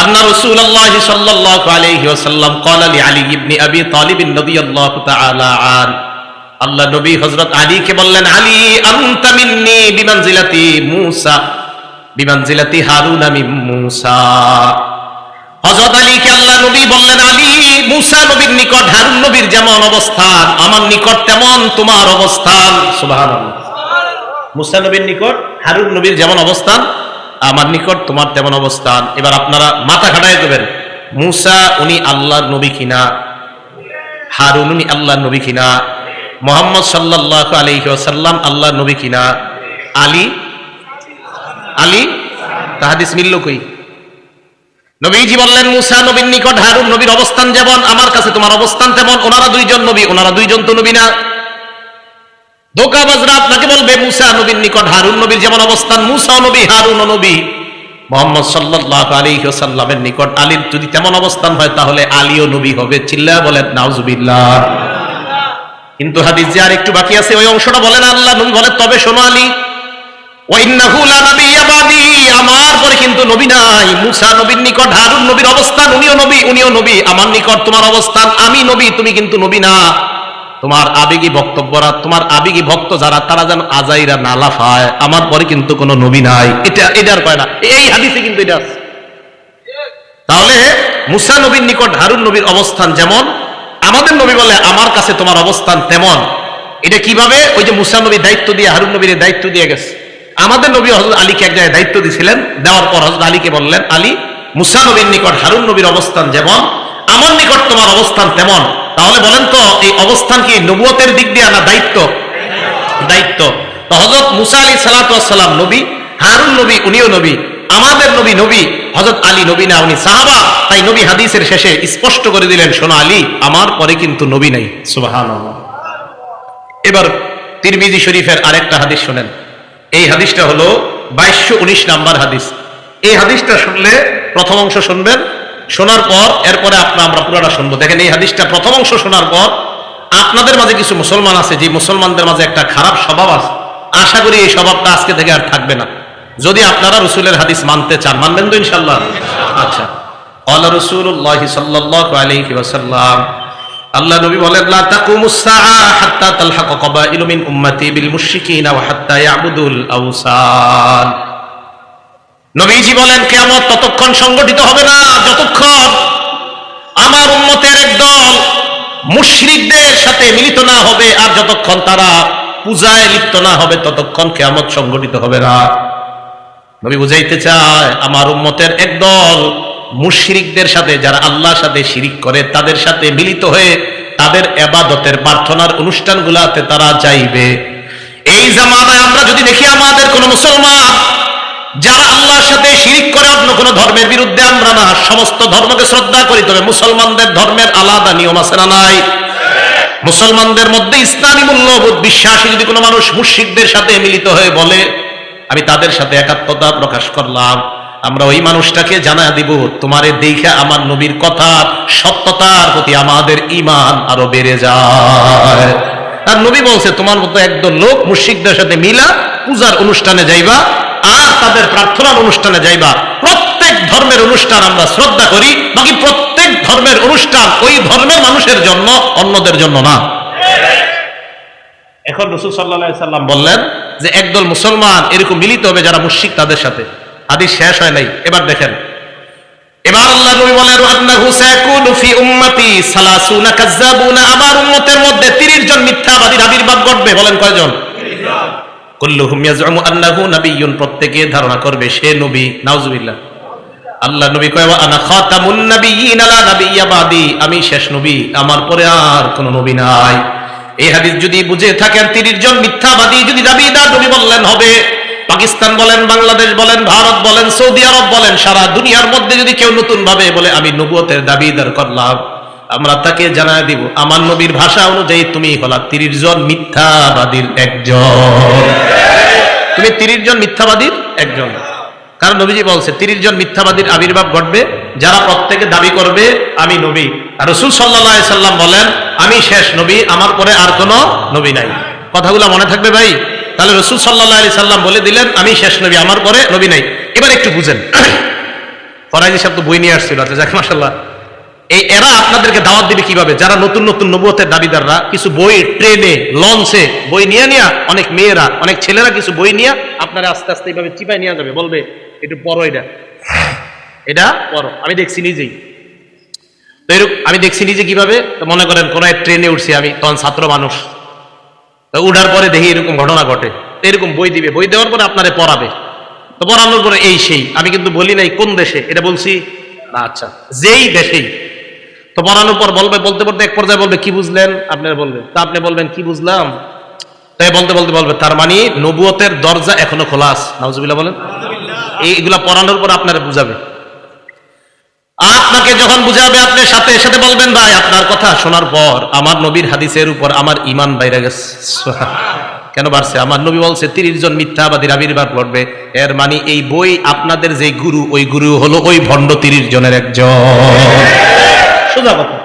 أن رسول الله صلى الله عليه وسلم قال لعلي بن أبي طالب رضي الله تعالى عنه, আল্লাহ নবী হযরত আলীকে বললেন, আলী আনতা মিন্নি বিমানজিলাতি মূসা বিমানজিলাতি হারুন মিন মূসা, হযরত আলীকে আল্লাহ নবী বললেন, আলী, মূসা নবীর নিকট হারুন নবীর যেমন অবস্থান, আমার নিকট তেমন তোমার অবস্থান। সুবহানাল্লাহ। মূসা নবীর নিকট হারুন নবীর যেমন অবস্থান, আমার নিকট তোমার তেমন অবস্থান। এবার আপনারা মাথা খাটায় দেবেন, মূসা উনি আল্লাহর নবী কিনা, হারুন উনি আল্লাহর নবী কিনা, মুহাম্মদ সাল্লাল্লাহু আলাইহি ওয়াসাল্লাম আল্লাহর নবী কিনা, আলী হাদিস মিলল কই? নবীজি বললেন, মূসা নবীর নিকট হারুন নবীর অবস্থান যেমন, আমার কাছে তোমার অবস্থান তেমন। ওনারা দুইজন নবী, ওনারা দুইজন তো নবী না। ধোঁকাবাজরা আপনাকে বলবে মূসা নবীর নিকট হারুন নবীর যেমন অবস্থান, মূসা নবী, হারুন নবী। মুহাম্মদ সাল্লাল্লাহু আলাইহি ওয়াসাল্লামের নিকট আলীর যদি তেমন অবস্থান হয়, তাহলে আলীও নবী হবে। চিল্লায়া বলেন নাউজুবিল্লাহ। কিন্তু হাদিস যে আর একটু বাকি আছে, ওই অংশটা বলেন আল্লাহ নবী বলেন, তবে শোনো আলী, ওয়া ইন্নাহু লা নাবিয়্যা বাদি, আমার পরে কিন্তু নবী নাই। মূসা নবীর নিকট হারুন নবীর অবস্থান, উনিও নবী। আমার নিকট তোমার অবস্থান, আমি নবী, তুমি কিন্তু নবী না। তোমার আবেগী বক্তব্যরা, তোমার আবেগী ভক্ত যারা, তারা যেন আজাইরা না লাফায়, আমার পরে কিন্তু কোনো নবী নাই। এটার কয় না, এই হাদিসে কিন্তু এটা আছে। তাহলে মূসা নবীর নিকট হারুন নবীর অবস্থান যেমন, আমাদের নবী বলে আমার কাছে তোমার অবস্থান তেমন। এটা কিভাবে? ওই যে মূসা নবী দায়িত্ব দিয়ে হারুন নবীর দায়িত্ব দিয়ে গেছে, আমাদের নবী হযরত আলীকে এক জায়গায় দায়িত্ব দিয়েছিলেন। দেওয়ার পর হযরত আলীকে বললেন, আলী, মূসা নবীর নিকট হারুন নবীর অবস্থান যেমন, আমার নিকট তোমার অবস্থান তেমন। তাহলে বলেন তো, এই অবস্থান কি নবুয়তের দিক দিয়ে না দায়িত্ব? তো হযরত মূসা আলাইহিস সালাতু ওয়াস সালাম নবী, হারুন নবী উনিও নবী, আমাদের নবী, হযরত আলী নবী না, উনি সাহাবা। তাই নবী হাদিসের শেষে স্পষ্ট করে দিলেন, শোনো আলী, আমার পরে কিন্তু নবী নাই। সুবহানাল্লাহ। এবার তিরমিজি শরীফের আরেকটা হাদিস শুনেন। এই হাদিসটা হলো 2219 নাম্বার হাদিস। এই হাদিসটা শুনলে প্রথম অংশ শুনবেন, শোনার পর এরপরে আমরা পুরোটা শুনবো। দেখেন, এই হাদিসটা প্রথম অংশ শোনার পর আপনাদের মাঝে কিছু মুসলমান আছে, যে মুসলমানদের মাঝে একটা খারাপ স্বভাব আছে, আশা করি এই স্বভাবটা আজকে থেকে আর থাকবে না, যদি আপনারা রাসূলের হাদিস মানতে চান। মানবেন তো ইনশাআল্লাহ? আচ্ছা। ক্বালা রাসূলুল্লাহ সাল্লাল্লাহু আলাইহি ওয়াসাল্লাম, আল্লাহ নবী বলেন, লা তাকুমুস সাআ হাত্তা তালহাক কাবাইলু মিন উম্মতি বিল মুশরিকিনা ওয়া হাত্তা ইয়াবুদুল আওসান। নবীজি বলেন, কিয়ামত ততক্ষণ সংগঠিত হবে না যতক্ষণ আমার উম্মতের একদল মুশরিকদের সাথে মিলিত না হবে, আর যতক্ষণ তারা পূজায় লিপ্ত না হবে, ততক্ষণ কিয়ামত সংগঠিত হবে না। নবী বুঝাইতে চায়, আমার উম্মতের একদল মুশরিকদের সাথে, যারা আল্লাহর সাথে শিরিক করে, তাদের সাথে মিলিত হয়ে তাদের ইবাদতের প্রার্থনার অনুষ্ঠানগুলোতে তারা যাইবে। এই জামানায় আমরা যদি দেখি আমাদের কোন মুসলমান যারা আল্লাহর সাথে শিরিক করে, অন্য কোন ধর্মের বিরুদ্ধে আমরা না, সমস্ত ধর্মকে শ্রদ্ধা করি, তবে মুসলমানদের ধর্মের আলাদা নিয়ম আছে না নাই? মুসলমানদের মধ্যে ইসলামী মূল্যবোধ বিশ্বাসী যদি কোনো মানুষ মুশরিকদের সাথে মিলিত হয়ে বলে, আমি তাদের সাথে একাত্মতা প্রকাশ করলাম, আমরা ওই মানুষটাকে জানায় দিব, তোমারে দেখে আমার নবীর কথা সত্যতার প্রতি আমাদের ঈমান আরো বেড়ে যায়। আর নবী বলছে, তোমার মতো একদল লোক মুশরিকদের সাথে মিলা পূজার অনুষ্ঠানে যাইবা আর তাদের প্রার্থনার অনুষ্ঠানে যাইবা। প্রত্যেক ধর্মের অনুষ্ঠান আমরা শ্রদ্ধা করি, বাকি প্রত্যেক ধর্মের অনুষ্ঠান ওই ধর্মের মানুষের জন্য, অন্যদের জন্য না। এখন রাসূল সাল্লাল্লাহু আলাইহি সাল্লাম বললেন যে একদল মুসলমান এরকম মিলিত হবে যারা মুশরিক তাদের সাথে। হাদিস শেষ হয় নাই, এবার দেখেন। এবার আল্লাহ নবী বলেন, আন্নাহু সায়াকুনু ফি উম্মতি 30 কাযাবুনা, আমার উম্মতের মধ্যে 30 জন মিথ্যাবাদীর আবির্ভাব ঘটবে। বলেন কয়জন? 30 জন। কুল্লুহুম ইয়াজউমু আন্নাহু নাবিয়্যুন, প্রত্যেকে ধারণা করবে সে নবী। নাউজুবিল্লাহ। আল্লাহ নবী কয়, ওয়া আনা খাতামুন নাবিয়্যিন লা নাবিয়্যা বাদি, আমি শেষ নবী, আমার পরে আর কোন নবী নাই। এই হাদিস যদি বুঝে থাকেন, 30 জন মিথ্যাবাদী যদি দাবিদার নবী বললেন হবে, পাকিস্তান বলেন, বাংলাদেশ বলেন, ভারত বলেন, সৌদি আরব বলেন, সারা দুনিয়ার মধ্যে যদি কেউ নতুন ভাবে বলে আমি নবুয়তের দাবিদার করলাম, আমরা তাকে জানায় দিব, আমার নবীর ভাষা অনুযায়ী তুমি হলা 30 জন মিথ্যাবাদীর একজন। তুমি 30 জন মিথ্যাবাদীর একজন। কারণ নবীজি বলছে 30 জন মিথ্যাবাদীর আবির্ভাব ঘটবে, যারা প্রত্যেকে দাবি করবে আমি নবী। আর রাসূল সাল্লাল্লাহু আলাইহি সাল্লাম বলেন, আমি শেষ নবী, আমার পরে আর কোনো নবী নাই। কথাগুলো মনে থাকবে ভাই? তাহলে রাসূল সাল্লাল্লাহু আলাইহি সাল্লাম বলে দিলেন, আমি শেষ নবী, আমার পরে নবী নাই। এবার একটু বুঝেন, ফরাজি সাহেব তো বই নিয়ে আসছিল, আচ্ছা যাক মাশাআল্লাহ। এরা আপনাদেরকে দাওয়াত দিবে কিভাবে? যারা নতুন নতুন নবুয়তের দাবিদাররা কিছু বই ট্রেনে, লঞ্চে বই নিয়ে অনেক মেয়েরা, অনেক ছেলেরা কিছু বই নিয়ে আপনারা আস্তে আস্তে এইভাবে চিপায় নিয়ে যাবে, বলবে একটু পড়ো এটা। এটা পড়ো। আমি দেখছি নিজেই, তো এরকম আমি দেখছি নিজে কিভাবে, তো মনে করেন কোন এক ট্রেনে উঠছি আমি, তখন ছাত্র মানুষ, তো উঠার পরে দেখি এরকম ঘটনা ঘটে, তো এরকম বই দিবে, বই দেওয়ার পরে আপনারে পড়াবে, তো পড়ানোর পরে এই সেই, আমি কিন্তু বলি নাই কোন দেশে, এটা বলছি না, আচ্ছা যেই দেশেই, তো পড়ানোর পর বলবে, বলতে বলতে এক পর্যায়ে বলবে কি বুঝলেন, আপনারা বলবেন, তা আপনি বলবেন কি বুঝলাম, তাই বলতে বলতে বলবে তার মানে নবুয়তের দরজা এখনো খোলা আছে, নাউজুবিল্লাহ বলেন। এইগুলা পড়ানোর পর আপনারা বুঝাবে, আপনাকে যখন বুঝাবে আপনি সাথে সাথে বলবেন ভাই আপনার কথা শোনার পর আমার নবীর হাদিসের উপর আমার ঈমান বাইরে গেছে। কেন বাড়ছে? আমার নবী বলছে 30 জন মিথ্যাবাদীর আবির্ভাব ঘটবে, এর মানে এই বই আপনাদের যে গুরু, ওই গুরু হলো ওই ভণ্ড 30 জনের একজন। সোজা কথা,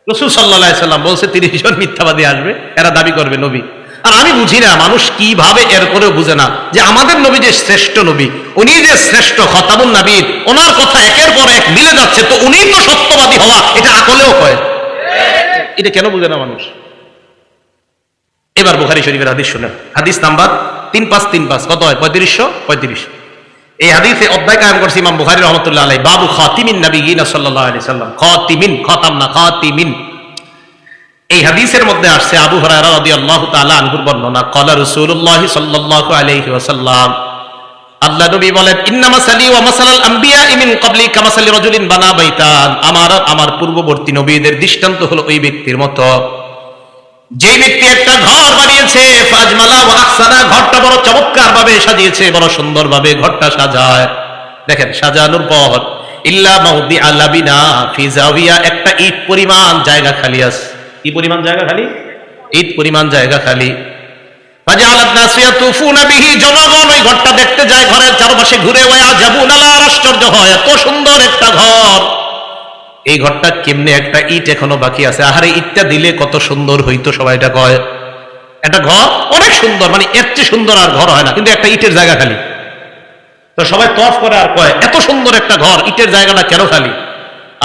রাসূল সাল্লাল্লাহু আলাইহি সাল্লাম বলছে 30 জন মিথ্যাবাদী আসবে, এরা দাবি করবে নবী। আর আমি বুঝি না মানুষ কিভাবে এরপরেও বুঝে না যে আমাদের নবী যে শ্রেষ্ঠ নবী, উনি যে শ্রেষ্ঠ খতামুন নবী, ওনার কথা একের পর এক মিলে যাচ্ছে, তো উনি তো সত্যবাদী হওয়া, এটা আকলেও হয়, এটা কেন বুঝে না মানুষ? এবার বুখারী শরীফের হাদিস শুনেন, হাদিস নাম্বার 3535, কত হয়? 3535। এই হাদিসে অধ্যায় কায়েম করছে ইমাম বুখারী রাহমাতুল্লাহ আলাইহি, বাবু খাতিমিন নবিয়িনা সাল্লাল্লাহু আলাইহি সাল্লাম। খাতিমিন, খতাম না, খাতিমিন। এই হাদিসের মধ্যে আসছে আবু হুরায়রা রাদিয়াল্লাহু তাআলা আনহুর বর্ণনা, ক্বালা রাসূলুল্লাহ সাল্লাল্লাহু আলাইহি ওয়াসাল্লাম, আল্লাহ নবী বলেন, ইন্না মাসালি ওয়া মাসালাল আমবিয়া মিন ক্বাবলি কামাসালি রাজুলিন বানা বাইতান, আমার পূর্ববর্তী নবীদের দৃষ্টান্ত হলো ওই ব্যক্তির মতো যে ব্যক্তি একটা ঘর বানিয়েছে, ফাজমালা ওয়া আহসানা, ঘরটা বড় চমৎকার ভাবে সাজিয়েছে, বড় সুন্দর ভাবে ঘরটা সাজায়। দেখেন সাজানোর পর ইল্লা মাউদিআ লাবিনা ফি জাওিয়া, একটা ইট পরিমাণ জায়গা খালি আছে। কি পরিমাণ জায়গা খালি? ইট পরিমাণ জায়গা খালি। ফাজালাত নাসু ইয়াতুফুনা বিহি, জনগণ ওই ঘরটা দেখতে যায়, ঘরের চারপাশে ঘুরে, ওয়া জাবুন আলা, আশ্চর্য হয়, এত সুন্দর একটা ঘর, এই ঘরটা কেমনে একটা ইট এখনো বাকি আছে, আহারে ইটটা দিলে কত সুন্দর হইতো, সবাই এটা কয়। একটা ঘর অনেক সুন্দর, মানে এর চেয়ে সুন্দর আর ঘর হয় না, কিন্তু একটা ইটের জায়গা খালি, তো সবাই তফ করে আর কয় এত সুন্দর একটা ঘর, ইটের জায়গাটা কেন খালি?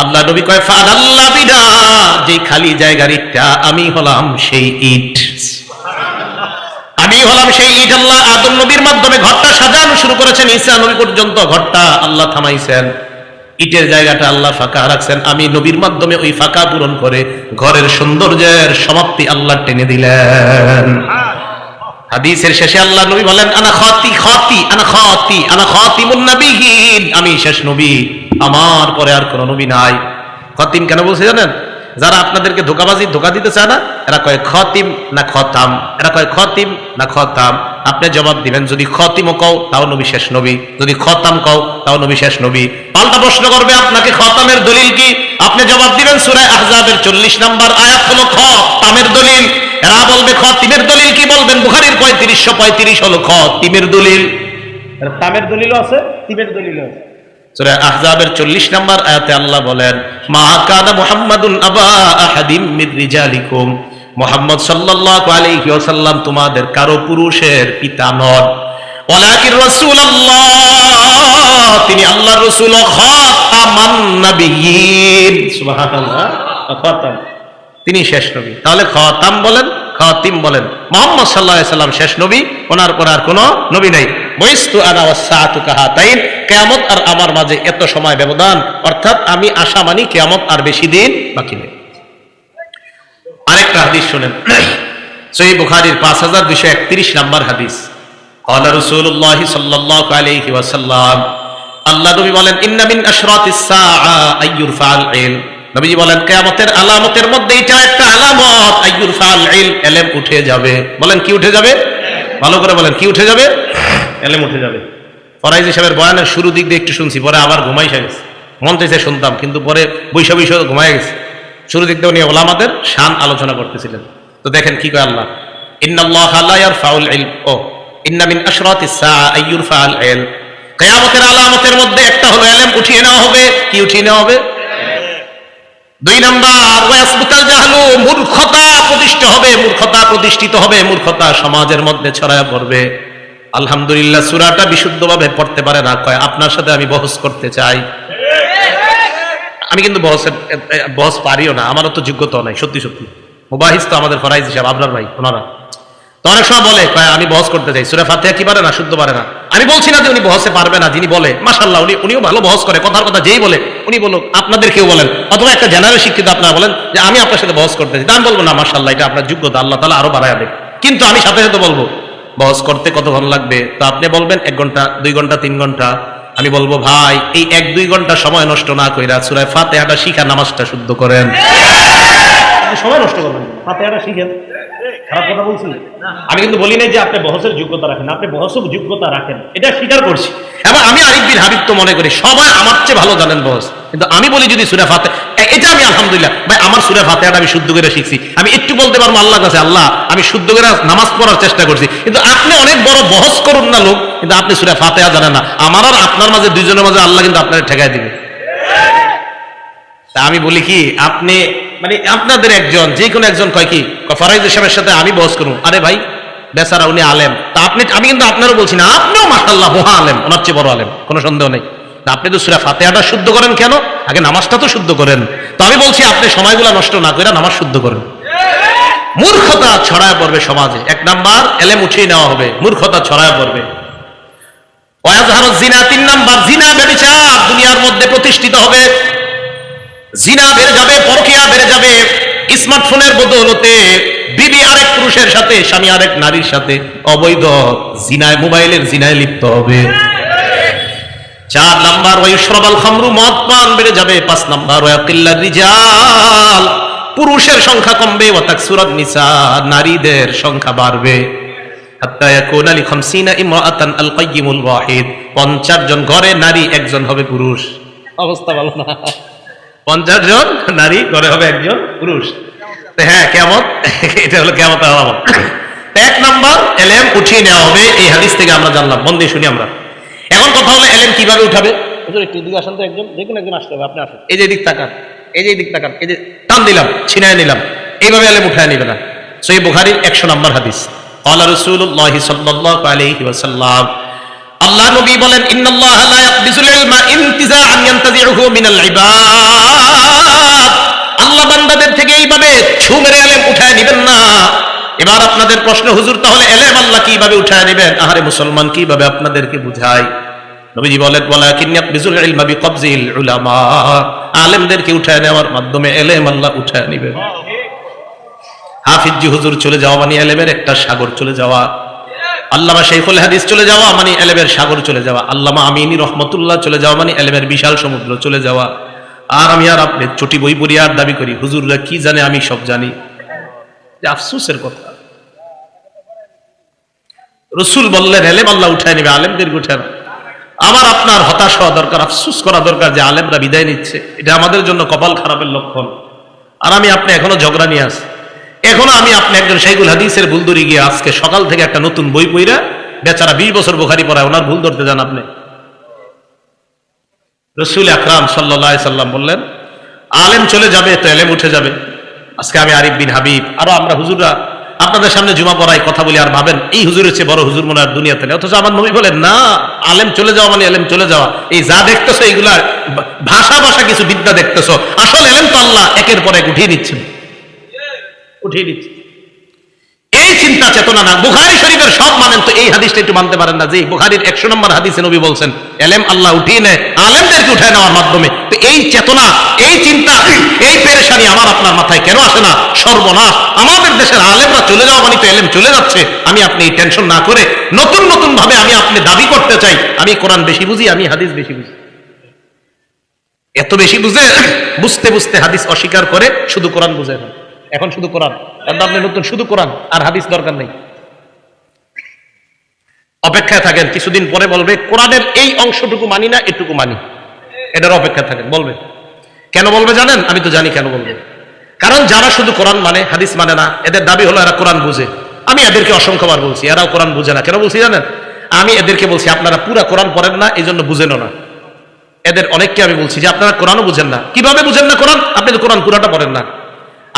আল্লাহ নবী কয়, ফাদাল্লা বিনা, যে খালি জায়গার ইটটা আমি হলাম সেই ইট, আমি হলাম সেই ইট। আল্লাহ আদম নবীর মাধ্যমে ঘরটা সাজানো শুরু করেছেন, ঈসা নবী পর্যন্ত ঘরটা আল্লাহ থামাইছেন, ইটের জায়গাটা আল্লাহ ফাঁকা রাখছেন, আমি নবীর মাধ্যমে ওই ফাঁকা পূরণ করে ঘরের সৌন্দর্যের সমাপ্তি আল্লাহ টেনে দিলেন। হাদিসের শেষে আল্লাহ নবী বলেন, আনা খাতিমুন নবিয়্যিন, আমি শেষ নবী, আমার পরে আর কোন নবী নাই। খাতিম কেন বলছে জানেন? যারা আপনাদেরকে ধোকা দিতে চায় না, এরা কয় খাতিম না খতাম, এরা কয় খাতিম না খতাম। আপনি জবাব দিবেন, যদি খাতিমও কও তাও নবী শেষ নবী, যদি খতাম কও তাও নবী শেষ নবী। পাল্টা প্রশ্ন করবে আপনাকে, খতামের দলিল কি? আপনি জবাব দিবেন সূরা আহজাবের 40 নম্বর আয়াত হলো খতামের দলিল। এরা বলবে খাতিমের দলিল কি? বলবেন বুখারীর 3535 হলো খাতিমের দলিল। তামের দলিলও আছে, তিমের দলিলও আছে। সূরা আহজাবের 40 নম্বর আয়াতে আল্লাহ বলেন, মা কানা মুহাম্মাদুন আবা আহাদিম মির রিজালিকুম, মুহাম্মদ সাল্লাল্লাহু আলাইহি ওয়াসাল্লাম তোমাদের কারো পুরুষের পিতা নন, ওয়ালাকিন রাসূলুল্লাহ, তিনি আল্লাহর রাসূল, খাতামান নবিয়্যিন, সুবহানাল্লাহ, খাতাম, তিনি শেষ নবী। তাহলে খাতাম বলেন, খাতিম বলেন, মুহাম্মদ সাল্লাল্লাহু আলাইহি ওয়াসাল্লাম শেষ নবী, ওনার পর আর কোনো নবী নাই। বইস্তু আনা ওয়াস সাআতু কাহাতাইন, কিয়ামত আর আমার মাঝে এত সময় ব্যবধান, অর্থাৎ আমি আশা মানি কিয়ামত আর বেশি দিন বাকি নেই। আরেকটা হাদিস শুনেন, সহিহ বুখারীর 5231 নম্বর হাদিস, ক্বালা রাসূলুল্লাহ সাল্লাল্লাহু আলাইহি ওয়াসাল্লাম, আল্লাহ নবী বলেন, ইন্না মিন আশরাতিস সাআ আইয়ুরফাল ইলম, নবীজি বলেন কিয়ামতের আলামতের মধ্যে এটা একটা আলামত, আইয়ুরফাল ইলম, ইলম উঠে যাবে। বলেন কি উঠে যাবে? ভালো করে বলেন, কি উঠে যাবে? ইলম উঠে যাবে। ফরাইজি সাহেবের বয়ানের শুরু দিক দিয়ে একটু শুনছি, পরে আবার ঘুমাই গেছে, মন চাইছে শুনতাম, কিন্তু পরে বৈশা ঘুমাই গেছে। শুরু দিক দিয়ে উনি ওলামাদের শান আলোচনা করতেছিলেন। তো দেখেন কি কয় আল্লাহ, ইন্নাল্লাহা লা ইয়ারফাউল ইলম, ও ইন্না মিন আশরাতিস সাআ আইয়ুরফাল ইলম, কিয়ামতের আলামতের মধ্যে একটা হলো ইলম উঠিয়ে নেওয়া হবে। কি উঠিয়ে নেওয়া হবে? 2 নাম্বার, ওয়াসবুতাল জাহলু, মূর্খতা প্রতিষ্ঠিত হবে, মূর্খতা সমাজের মধ্যে ছড়ায় পড়বে। আলহামদুলিল্লাহ সূরাটা বিশুদ্ধভাবে পড়তে পারে না, কয় আপনার সাথে আমি বহস করতে চাই। আমি কিন্তু বহস পারিও না, আমারও তো যোগ্যতা নাই, সত্যি সত্যি। মুবাহিস তো আমাদের ফরাইজ হিসাব, আবরার ভাই, ওনারা তো অনেক সময় বলে, কয় আমি বহস করতে চাই, সূরা ফাতিহা কি পারে না, শুদ্ধ পারে না। আমি বলছি না যে উনি বহসে পারবে না, যিনি বলে মাশাআল্লাহ উনিও ভালো বহস করে, কথার কথা যেই বলে উনি বলুক, আপনাদের কেউ বলেন, অথবা একটা জেনারেল শিক্ষিত আপনারা বলেন যে আমি আপনার সাথে বহস করতেছি, আমি বলবো না মাশাআল্লাহ এটা আপনার যোগ্যতা, আল্লাহ তাআলা আরো বাড়ায় দেবে, কিন্তু আমি সাথে সাথে বলবো বহস করতে কতক্ষণ লাগবে, তো আপনি বলবেন 1 ঘন্টা 2 ঘন্টা 3 ঘন্টা, আমি বলবো ভাই এই 1-2 ঘন্টা সময় নষ্ট না কইরা সূরা ফাতিহাটা শিখা নামাজটা শুদ্ধ করেন। সময় নষ্ট করবেন, ফাতিহাটা শিখেন। খারাপ কথা বলছি? আমি কিন্তু বলি নাই যে আপনি বহসের যোগ্যতা রাখেন, আপনি বহসের যোগ্যতা রাখেন, এটা স্বীকার করছি। এবং আমি আরিফ বিন হাবিব তো মনে করি সবাই আমার চেয়ে ভালো জানেন বহস, কিন্তু আমি বলি যদি সূরা ফাতিহা, এটা আমি আলহামদুলিল্লাহ ভাই আমার সূরা ফাতিহাটা আমি শুদ্ধ করে শিখছি, আমি একটু বলতে পারবো আল্লাহর কাছে আল্লাহ আমি শুদ্ধ করে নামাজ পড়ার চেষ্টা করছি, কিন্তু আপনি অনেক বড় বহস করুন না লোক, কিন্তু আপনি সূরা ফাতিহা জানেন না, আমার আর আপনার মাঝে দুইজনের মাঝে আল্লাহ কিন্তু আপনার ঠেকায় দিবে। তা আমি বলি কি আপনি মানে আপনাদের একজন যে কোনো একজন কয় কি ফরাইদ সাহেবের সাথে আমি বহস করুন, আরে ভাই বেচারা উনি আলেম, তা আপনি আমি কিন্তু আপনারও বলছি না, আপনিও মাশাআল্লাহ মহা আলেম, ওনার চেয়ে বড় আলেম, কোনো সন্দেহ নেই, আপনি তো সূরা ফাতিহাটা শুদ্ধ করেন কেন, আগে নামাজটা তো শুদ্ধ করেন। তো আমি বলছি আপনি সময়গুলো নষ্ট না করে নামাজ শুদ্ধ করেন। মূর্খতা ছড়ায় পড়বে সমাজে, 1 নাম্বার এলেম উঠিয়ে নেওয়া হবে, মূর্খতা ছড়ায় পড়বে। ওয়াজহারুজ জিনা, 3 নাম্বার জিনা ব্যভিচার দুনিয়ার মধ্যে প্রতিষ্ঠিত হবে, জিনা বেড়ে যাবে, পরকিয়া বেড়ে যাবে, স্মার্টফোনের বদৌলতে বিবি আরেক পুরুষের সাথে, স্বামী আরেক নারীর সাথে অবৈধ জিনায়, মোবাইলের জিনায় লিপ্ত হবে। 4 নাম্বার ওয়াইশরাবাল খামরু, মদ পান বেড়ে যাবে। 5 নাম্বার ওয়াকিল্লার রিজাল, পুরুষের সংখ্যা কমবে, ওয়া তাকসুরান নিসা, নারীদের সংখ্যা বাড়বে। হাত্তা ইয়াকুনা লি 50 ইমরাআতান আল কাইয়িমুল ওয়াহিদ, 50 জন ঘরে নারী, একজন হবে পুরুষ। অবস্থা ভালো না, 50 জন নারী ঘরে হবে একজন পুরুষ। হ্যাঁ কিয়ামত, এটা হলো কিয়ামতের আলামত। 1 নাম্বার এলেম উঠিয়ে নেওয়া হবে, এই হাদিস থেকে আমরা জানলাম, মন দিয়ে শুনি আমরা। এখন কথা হলো এলেম কিভাবে উঠাবে। হুজুর একটু এদিকে আসেন তো, একজন যে কোনো একজন আসতে হবে, আপনি আসেন, এই যে এদিক তাকান, এই যে এদিক তাকান, এই যে টান দিলাম ছিনায় নিলাম, এইভাবে এলেম উঠায় নিবে না। সহিহ বুখারীর 100 নম্বর হাদিস, ক্বালা রাসূলুল্লাহ সাল্লাল্লাহু আলাইহি ওয়াসাল্লাম, আল্লাহ নবী বলেন ইন্নাল্লাহা লা ইয়াকবিজুল ইলমা ইনতিজাআন ইয়ানতাজিউহু মিনাল ইবাদ, আল্লাহ বান্দাদের থেকে এইভাবে ছু মেরে এলেম উঠায় নেবেন না। এবার আপনাদের প্রশ্ন, হুজুর তাহলে এলেম আল্লাহ কিভাবে উঠায় নেবেন? আহারে মুসলমান কিভাবে আপনাদেরকে বুঝাই। নবীজি বলেন ওয়ালাকিন ইয়াকবিজুল ইলমা বিকবজিল উলামা, আলেমদেরকে উঠায় নেওয়ার মাধ্যমে এলেম আল্লাহ উঠায় নেবেন। হাফিজি হুজুর চলে যাওয়া মানে এলেমের একটা সাগর চলে যাওয়া, আল্লামা শাইখুল হাদিস চলে যাওয়া মানে এলেমের সাগর চলে যাওয়া, আল্লামা আমিনী রহমতুল্লাহ চলে যাওয়া মানে এলেমের বিশাল সমুদ্র চলে যাওয়া। আর আমি আর আপনি চটি বই পড়ি আর দাবি করি হুজুররা কি জানে আমি সব জানি, আফসোসের কথা। রাসূল বললেন এলেম আল্লাহ উঠায় নেবে, আলেমদেরকে উঠায় না। আমার আপনার হতাশ হওয়া দরকার, আফসোস করা দরকার যে আলেমরা বিদায় নিচ্ছে, এটা আমাদের জন্য কপাল খারাপের লক্ষণ। আর আমি আপনি এখনো ঝগড়া নিয়ে আসি, এখনো আমি আপনি একজন শাইখুল হাদিসের ভুল ধরে গিয়ে আজকে সকাল থেকে একটা নতুন বই পড়া, বেচারা 20 বছর বুখারী পড়ায়, ওনার ভুল ধরতে যান আপনি। রাসূল আকরাম সাল্লাল্লাহু আলাইহি সাল্লাম বললেন আলেম চলে যাবে তো এলেম উঠে যাবে। আজকে আমি আরিফ বিন হাবিব আরো আমরা হুজুররা আপনাদের সামনে জুমা পড়াই, কথা বলি আর ভাবেন এই হুজুরের চেয়ে বড় হুজুর মনে হয় দুনিয়াতে নেই, অথচ আমার নবী বলেন না, আলেম চলে যাওয়া মানে এলেম চলে যাওয়া। এই যা দেখতেছো এইগুলা ভাষা ভাষা কিছু বিদ্যা দেখতেছো, আসল এলেম তো আল্লাহ একের পর এক উঠিয়ে নিচ্ছেন, উঠিয়ে দিচ্ছে। এই চিন্তা চেতনা না। বুখারী শরীফের সব মানেন তো এই হাদিসটা একটু মানতে পারেন না যে বুখারীর 100 নম্বর হাদিসে নবী বলছেন এলেম আল্লাহ উঠিয়ে নেয় আলেমদেরকে উঠায় নেওয়ার মাধ্যমে। তো এই চেতনা, এই চিন্তা, এই পেরেশানি আমার আপনার মাথায় কেন আসে না? সর্বনাশ, আমাদের দেশের আলেমরা চলে যাওয়া মানে তো এলেম চলে যাচ্ছে। আমি আপনি এই টেনশন না করে নতুন নতুন ভাবে আমি আপনি দাবি করতে চাই আমি কোরআন বেশি বুঝি, আমি হাদিস বেশি বুঝি। এত বেশি বুঝে বুঝতে বুঝতে হাদিস অস্বীকার করে শুধু কোরআন বুঝে না। এখন শুধু কোরআন, আপনি নতুন শুধু কোরআন আর হাদিস দরকার নেই। অপেক্ষায় থাকেন, কিছুদিন পরে বলবে কোরআনের এই অংশটুকু মানি না, এটুকু মানি। এটার অপেক্ষা থাকেন, বলবে। কেন বলবে জানেন? আমি তো জানি কেন বলবে। কারণ যারা শুধু কোরআন মানে হাদিস মানে না, এদের দাবি হলো এরা কোরআন বুঝে। আমি এদেরকে অসংখ্যবার বলছি এরাও কোরআন বুঝে না। কেন বলছি জানেন? আমি এদেরকে বলছি আপনারা পুরা কোরআন পড়েন না, এই জন্য বুঝেনও না। এদের অনেককে আমি বলছি যে আপনারা কোরআনও বুঝেন না। কিভাবে বুঝেন না কোরআন? আপনি তো কোরআন পুরাটা পড়েন না।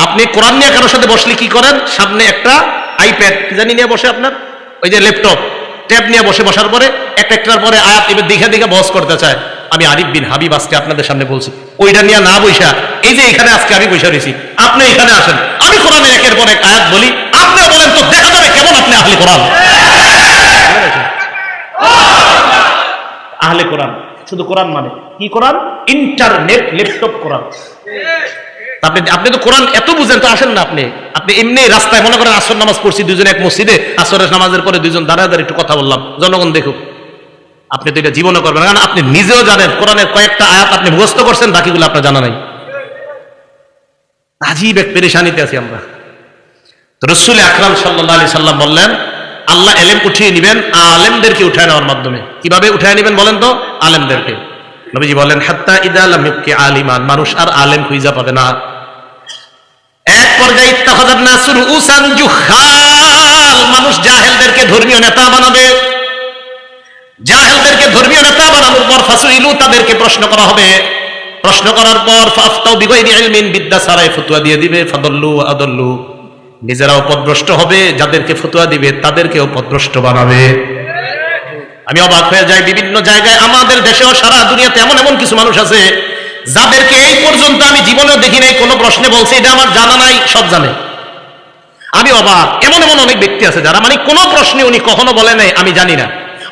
আপনি কোরআন নিয়ে কারোর সাথে বসলে কি করেন? সামনে একটা আইপ্যাড কি জানি নিয়ে বসে, আপনার ওই যে ল্যাপটপ ট্যাব নিয়ে বসার পরে একটার পরে আয়াত এবার দেখে দেখে বস করতে চায়। আমি আরিফ বিন হাবিব আজকে আপনাদের সামনে বলছি ওইটা নিয়ে না বইসা, এই যে এখানে আজকে আমি বসে রয়েছি, আপনি এখানে আসেন, আমি কোরআনের একের পর এক আয়াত বলি, আপনি বলেন তো দেখা যাবে কেমন আপনি আহলে কোরআন। আহলে কোরআন। শুধু কোরআন মানে কি? কোরআন, ইন্টারনেট, ল্যাপটপ কোরআন। আপনি তো কোরআন এত বুঝেন, তো আসেন না আপনি এমনি রাস্তায় মনে করেন আসর নামাজ পড়ছি দুজনে এক মসজিদে, আসরের নামাজের পরে দুজন দাঁড়ায় দাঁড়িয়ে একটু কথা বললাম, জনগণ দেখুক। আপনি তো এটা জীবনে করবেন না, কারণ আপনি নিজেও জানেন কোরআনের কয়েকটা আয়াত আপনি মুখস্থ করছেন, বাকিগুলো আপনার জানা নাই। আজীব এক পেরেশানিতে আছি আমরা। তো রাসূল আকরাম সাল্লাল্লাহু আলাইহি সাল্লাম বললেন, আল্লাহ এলেম উঠিয়ে নেবেন আলেমদেরকে উঠায় নেওয়ার মাধ্যমে। কিভাবে উঠায় নেবেন বলেন তো? আলেমদেরকে। নবীজি বলেন, হাত্তা ইদা লাম ইবকি আলিমান, মানুষ আর আলেম খুঁজে পাবে না। এক পর্যায়ে ইত্তাখাযান নাসু রুউসান জুহাল, মানুষ জাহেলদেরকে ধর্মীয় নেতা বানাবে। জাহেলদেরকে ধর্মীয় নেতা বানানোর পর ফাসুইলু, তাদেরকে প্রশ্ন করা হবে। প্রশ্ন করার পর ফাফতাউ বিগাইরি ইলমিন, বিদ্যা ছাড়াই ফতোয়া দিয়ে দিবে। ফাদাল্লু আদাল্লু, নিজেরাও পথভ্রষ্ট হবে, যাদেরকে ফতোয়া দিবে তাদেরকেও পথভ্রষ্ট বানাবে। আমি অবাক হয়ে যাই, বিভিন্ন জায়গায় আমাদের দেশেও সারা দুনিয়াতে এমন এমন কিছু মানুষ আছে যাদেরকে এই পর্যন্ত আমি জীবনেও দেখি নাই কোনো প্রশ্নে বলছে এটা আমার জানা নাই, সব জানে। আমি অবাক, এমন এমন অনেক ব্যক্তি আছে যারা মানে কোনো প্রশ্নে উনি কখনো বলে নাই আমি জানি না,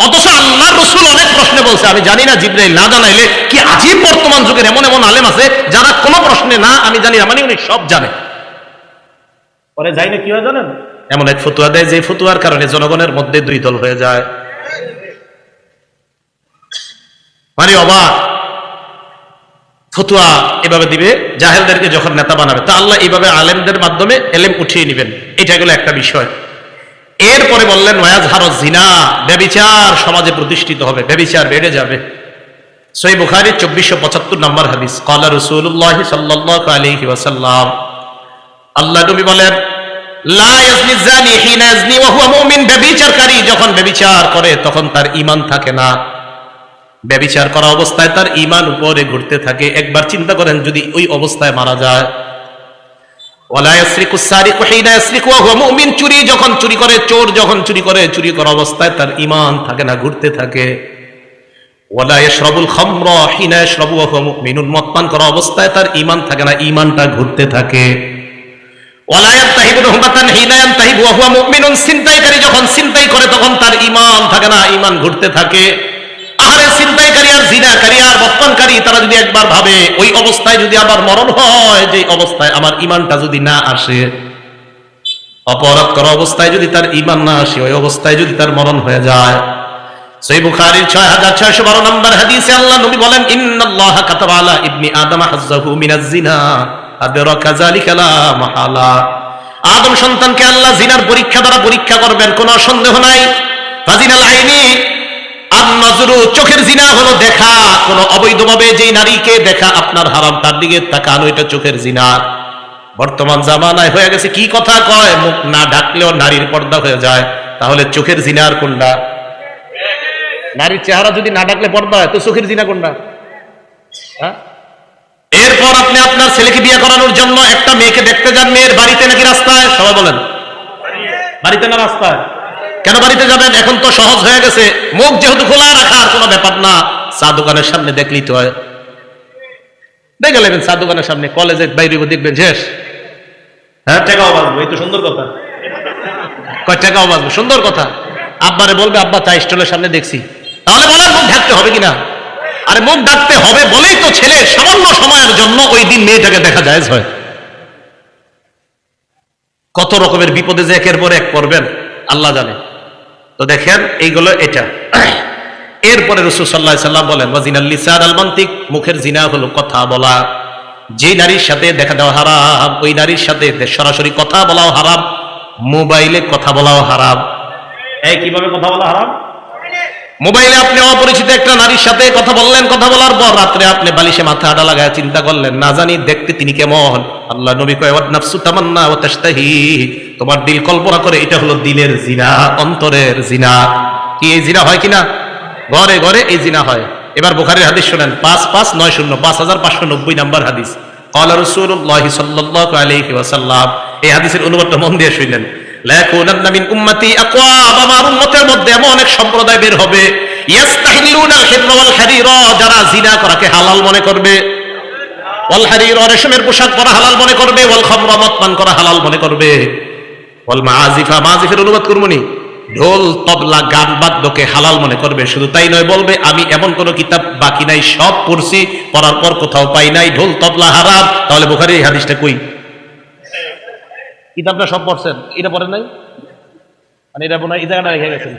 অথচ আল্লাহর রাসূল অনেক প্রশ্নে বলছে আমি জানি না, জিবরাইল না জানাইলে। কি আজীব বর্তমান যুগের এমন এমন আলেম আছে যারা কোনো প্রশ্নে না আমি জানি না মানে উনি সব জানে। পরে যাই না কি হয় জানেন, এমন এক ফতোয়া দেয় যে ফতোয়ার কারণে জনগণের মধ্যে দুই দল হয়ে যায়। মানে অবাক, ফতোয়া এভাবে দিবে, জাহেলদেরকে যখন নেতা বানাবে। তা আল্লাহ এইভাবে আলেমদের মাধ্যমে এলেম উঠিয়ে নেবেন, এটা গেল একটা বিষয়। এরপরে বললেন ওয়াজহারুজ জিনা, ব্যভিচার সমাজে প্রতিষ্ঠিত হবে, ব্যভিচার বেড়ে যাবে। সহিহ বুখারী 2475 নম্বর হাদিস, ক্বালা রাসূলুল্লাহ সাল্লাল্লাহু আলাইহি ওয়াসাল্লাম, আল্লাহ নবী বলেন, লা ইয়াজনি যানি হিনা ইয়াজনি ওয়া হুয়া মুমিন, ব্যভিচারকারী যখন ব্যভিচার করে তখন তার ঈমান থাকে না, ব্যভিচার করা অবস্থায় তার ঈমান উপরে ঘুরতে থাকে। একবার চিন্তা করেন যদি ওই অবস্থায় মারা যায়। ওয়ালা ইয়াসরিকু সারিকু হিনা ইয়াসরিকু ওয়া হুয়া মুমিন, চুরি যখন চুরি করে, চোর যখন চুরি করে, চুরি করা অবস্থায় তার ঈমান থাকে না, ঘুরতে থাকে। ওয়ালা ইয়াশরাবুল খামরা হিনা ইয়াশরাবু ওয়া হুয়া মুমিনুন, মদ পান করা অবস্থায় তার ঈমান থাকে না, ঈমানটা ঘুরতে থাকে। ওয়ালা ইয়ানতাহিবু রুহবাতান হিনা ইয়ানতাহিবু ওয়া হুয়া মুমিনুন, ছিনতাইকারী যখন ছিনতাই করে তখন তার ঈমান থাকে না, ঈমান ঘুরতে থাকে। আরে ছিনতাইকারী আর জিনাকারী আর বদপানকারী তারা যদি একবার ভাবে ওই অবস্থায় যদি আবার মরণ হয়, যে অবস্থায় আমার ঈমানটা যদি না আসে, অপরাধ করা অবস্থায় যদি তার ঈমান না আসে, ওই অবস্থায় যদি তার মরণ হয়ে যায়। সহিহ বুখারীর 6612 নম্বর হাদিসে আল্লাহ নবী বলেন, ইন্নাল্লাহা কাতাবা আলা ইবনি আদম হাজ্জাহু মিনাজ জিনা আদরাকা যালিকা লা মাহালা, আদম সন্তানকে আল্লাহ জিনার পরীক্ষা দ্বারা পরীক্ষা করবেন, কোনো সন্দেহ নাই। ফাজিনাল আইনি আন-নাজরু, চোখের জিনা হলো দেখা, কোন অবৈধভাবে যে নারীকে দেখা আপনার হারাম, তার দিকে তাকানো, এটা চোখের জিনা। বর্তমান জামানায় হয়ে গেছে কি কথা কয়, মুখ না ঢাকলেও নারীর পর্দা হয়ে যায়, তাহলে চোখের জিনা আর কোনটা? নারীর চেহারা যদি না ঢাকলে পর্দা হয় তো চোখের জিনা কোনটা? হ্যাঁ। এরপর আপনি আপনার ছেলেকে বিয়ে করানোর জন্য একটা মেয়েকে দেখতে যান, মেয়ের বাড়িতে নাকি রাস্তায়? সবাই বলেন বাড়িতে না রাস্তায়? কেন বাড়িতে যাবেন? এখন তো সহজ হয়ে গেছে, মুখ যেহেতু খোলা রাখার কোনো ব্যাপার না, চা দোকানের সামনে দেখলেই তো হয়। দেখে নেবেন চা দোকানের সামনে, কলেজে বাইরে দেখবেন শেষ। হ্যাঁ, টাকাও বাঁচবো, এই তো সুন্দর কথা। কয় টাকাও বাঁচবো, সুন্দর কথা। আব্বারে বলবে আব্বা চা স্টলের সামনে দেখছি, তাহলে বলেন মুখ ঢাকতে হবে কিনা? আরে মুখ ঢাকতে হবে বলেই তো ছেলে সামান্য সময়ের জন্য ওই দিন মেয়েটাকে দেখা যায় হয়। কত রকমের বিপদে যে একের পর এক পড়বেন আল্লাহ জানে। তো দেখেন এইগুলো এটা। এরপরে রাসূল সাল্লাল্লাহু আলাইহি সাল্লাম বলেন, ওয়াজিনাল লিসান আল মানতিক, মুখের জিনা হলো কথা বলা। যে নারীর সাথে দেখা দেওয়া হারাম, ওই নারীর সাথে সরাসরি কথা বলাও হারাম, মোবাইলে কথা বলাও হারাম। এই কিভাবে কথা বলা হারাম? মোবাইলে আপনি অপরিচিত একটা নারীর সাথে কথা বললেন, কথা বলার পর রাত্রে আপনি বালিশে মাথা আড়া লাগায় চিন্তা করলেন, না জানি দেখতে তিনি কেমন। আল্লাহ নবী কয়, ওয়াত নাফসু তামান্না ওয়া তাশতাহি, তোমার দিল কল্পনা করে, এটা হলো দিলের জিনা, অন্তরের জিনা। কি এই জিনা হয় কিনা? ঘরে ঘরে এই জিনা হয়। এবার বুখারীর হাদিস শুনেন, 5590 নাম্বার হাদিস। ক্বালা রাসূলুল্লাহ সাল্লাল্লাহু আলাইহি ওয়াসাল্লাম, এই হাদিসের অনুবাদটা মন দিয়ে শুনলেন। লা ইয়াকুনান্না মিন উম্মতি আকওয়াম, আমার উম্মতের মধ্যে এমন অনেক সম্প্রদায় বের হবে, ইয়াস্তাহিলুনাল হিররা ওয়াল হারিরা, যারা জিনা করাকে হালাল মনে করবে, ওয়াল হারিরা, রেশমের পোশাক পরা হালাল মনে করবে, ওয়াল খামরা, মদ পান করা হালাল মনে করবে, ওয়াল মাআজিফা, মাআজিফের অনুবাদ করবনি, ঢোল তবলা গান বাদ্যকে হালাল মনে করবে। শুধু তাই নয়, বলবে আমি এমন কোন কিতাব বাকি নাই, সব পড়ছি, পড়ার পর কোথাও পাই নাই ঢোল তবলা হারাম। তাহলে বুখারীর এই হাদিসটা কই? কিতাবটা সব পড়ছেন, এটা পড়েন নাই, মানে এটা বোনা এই জায়গাটা রেখে গেছেন।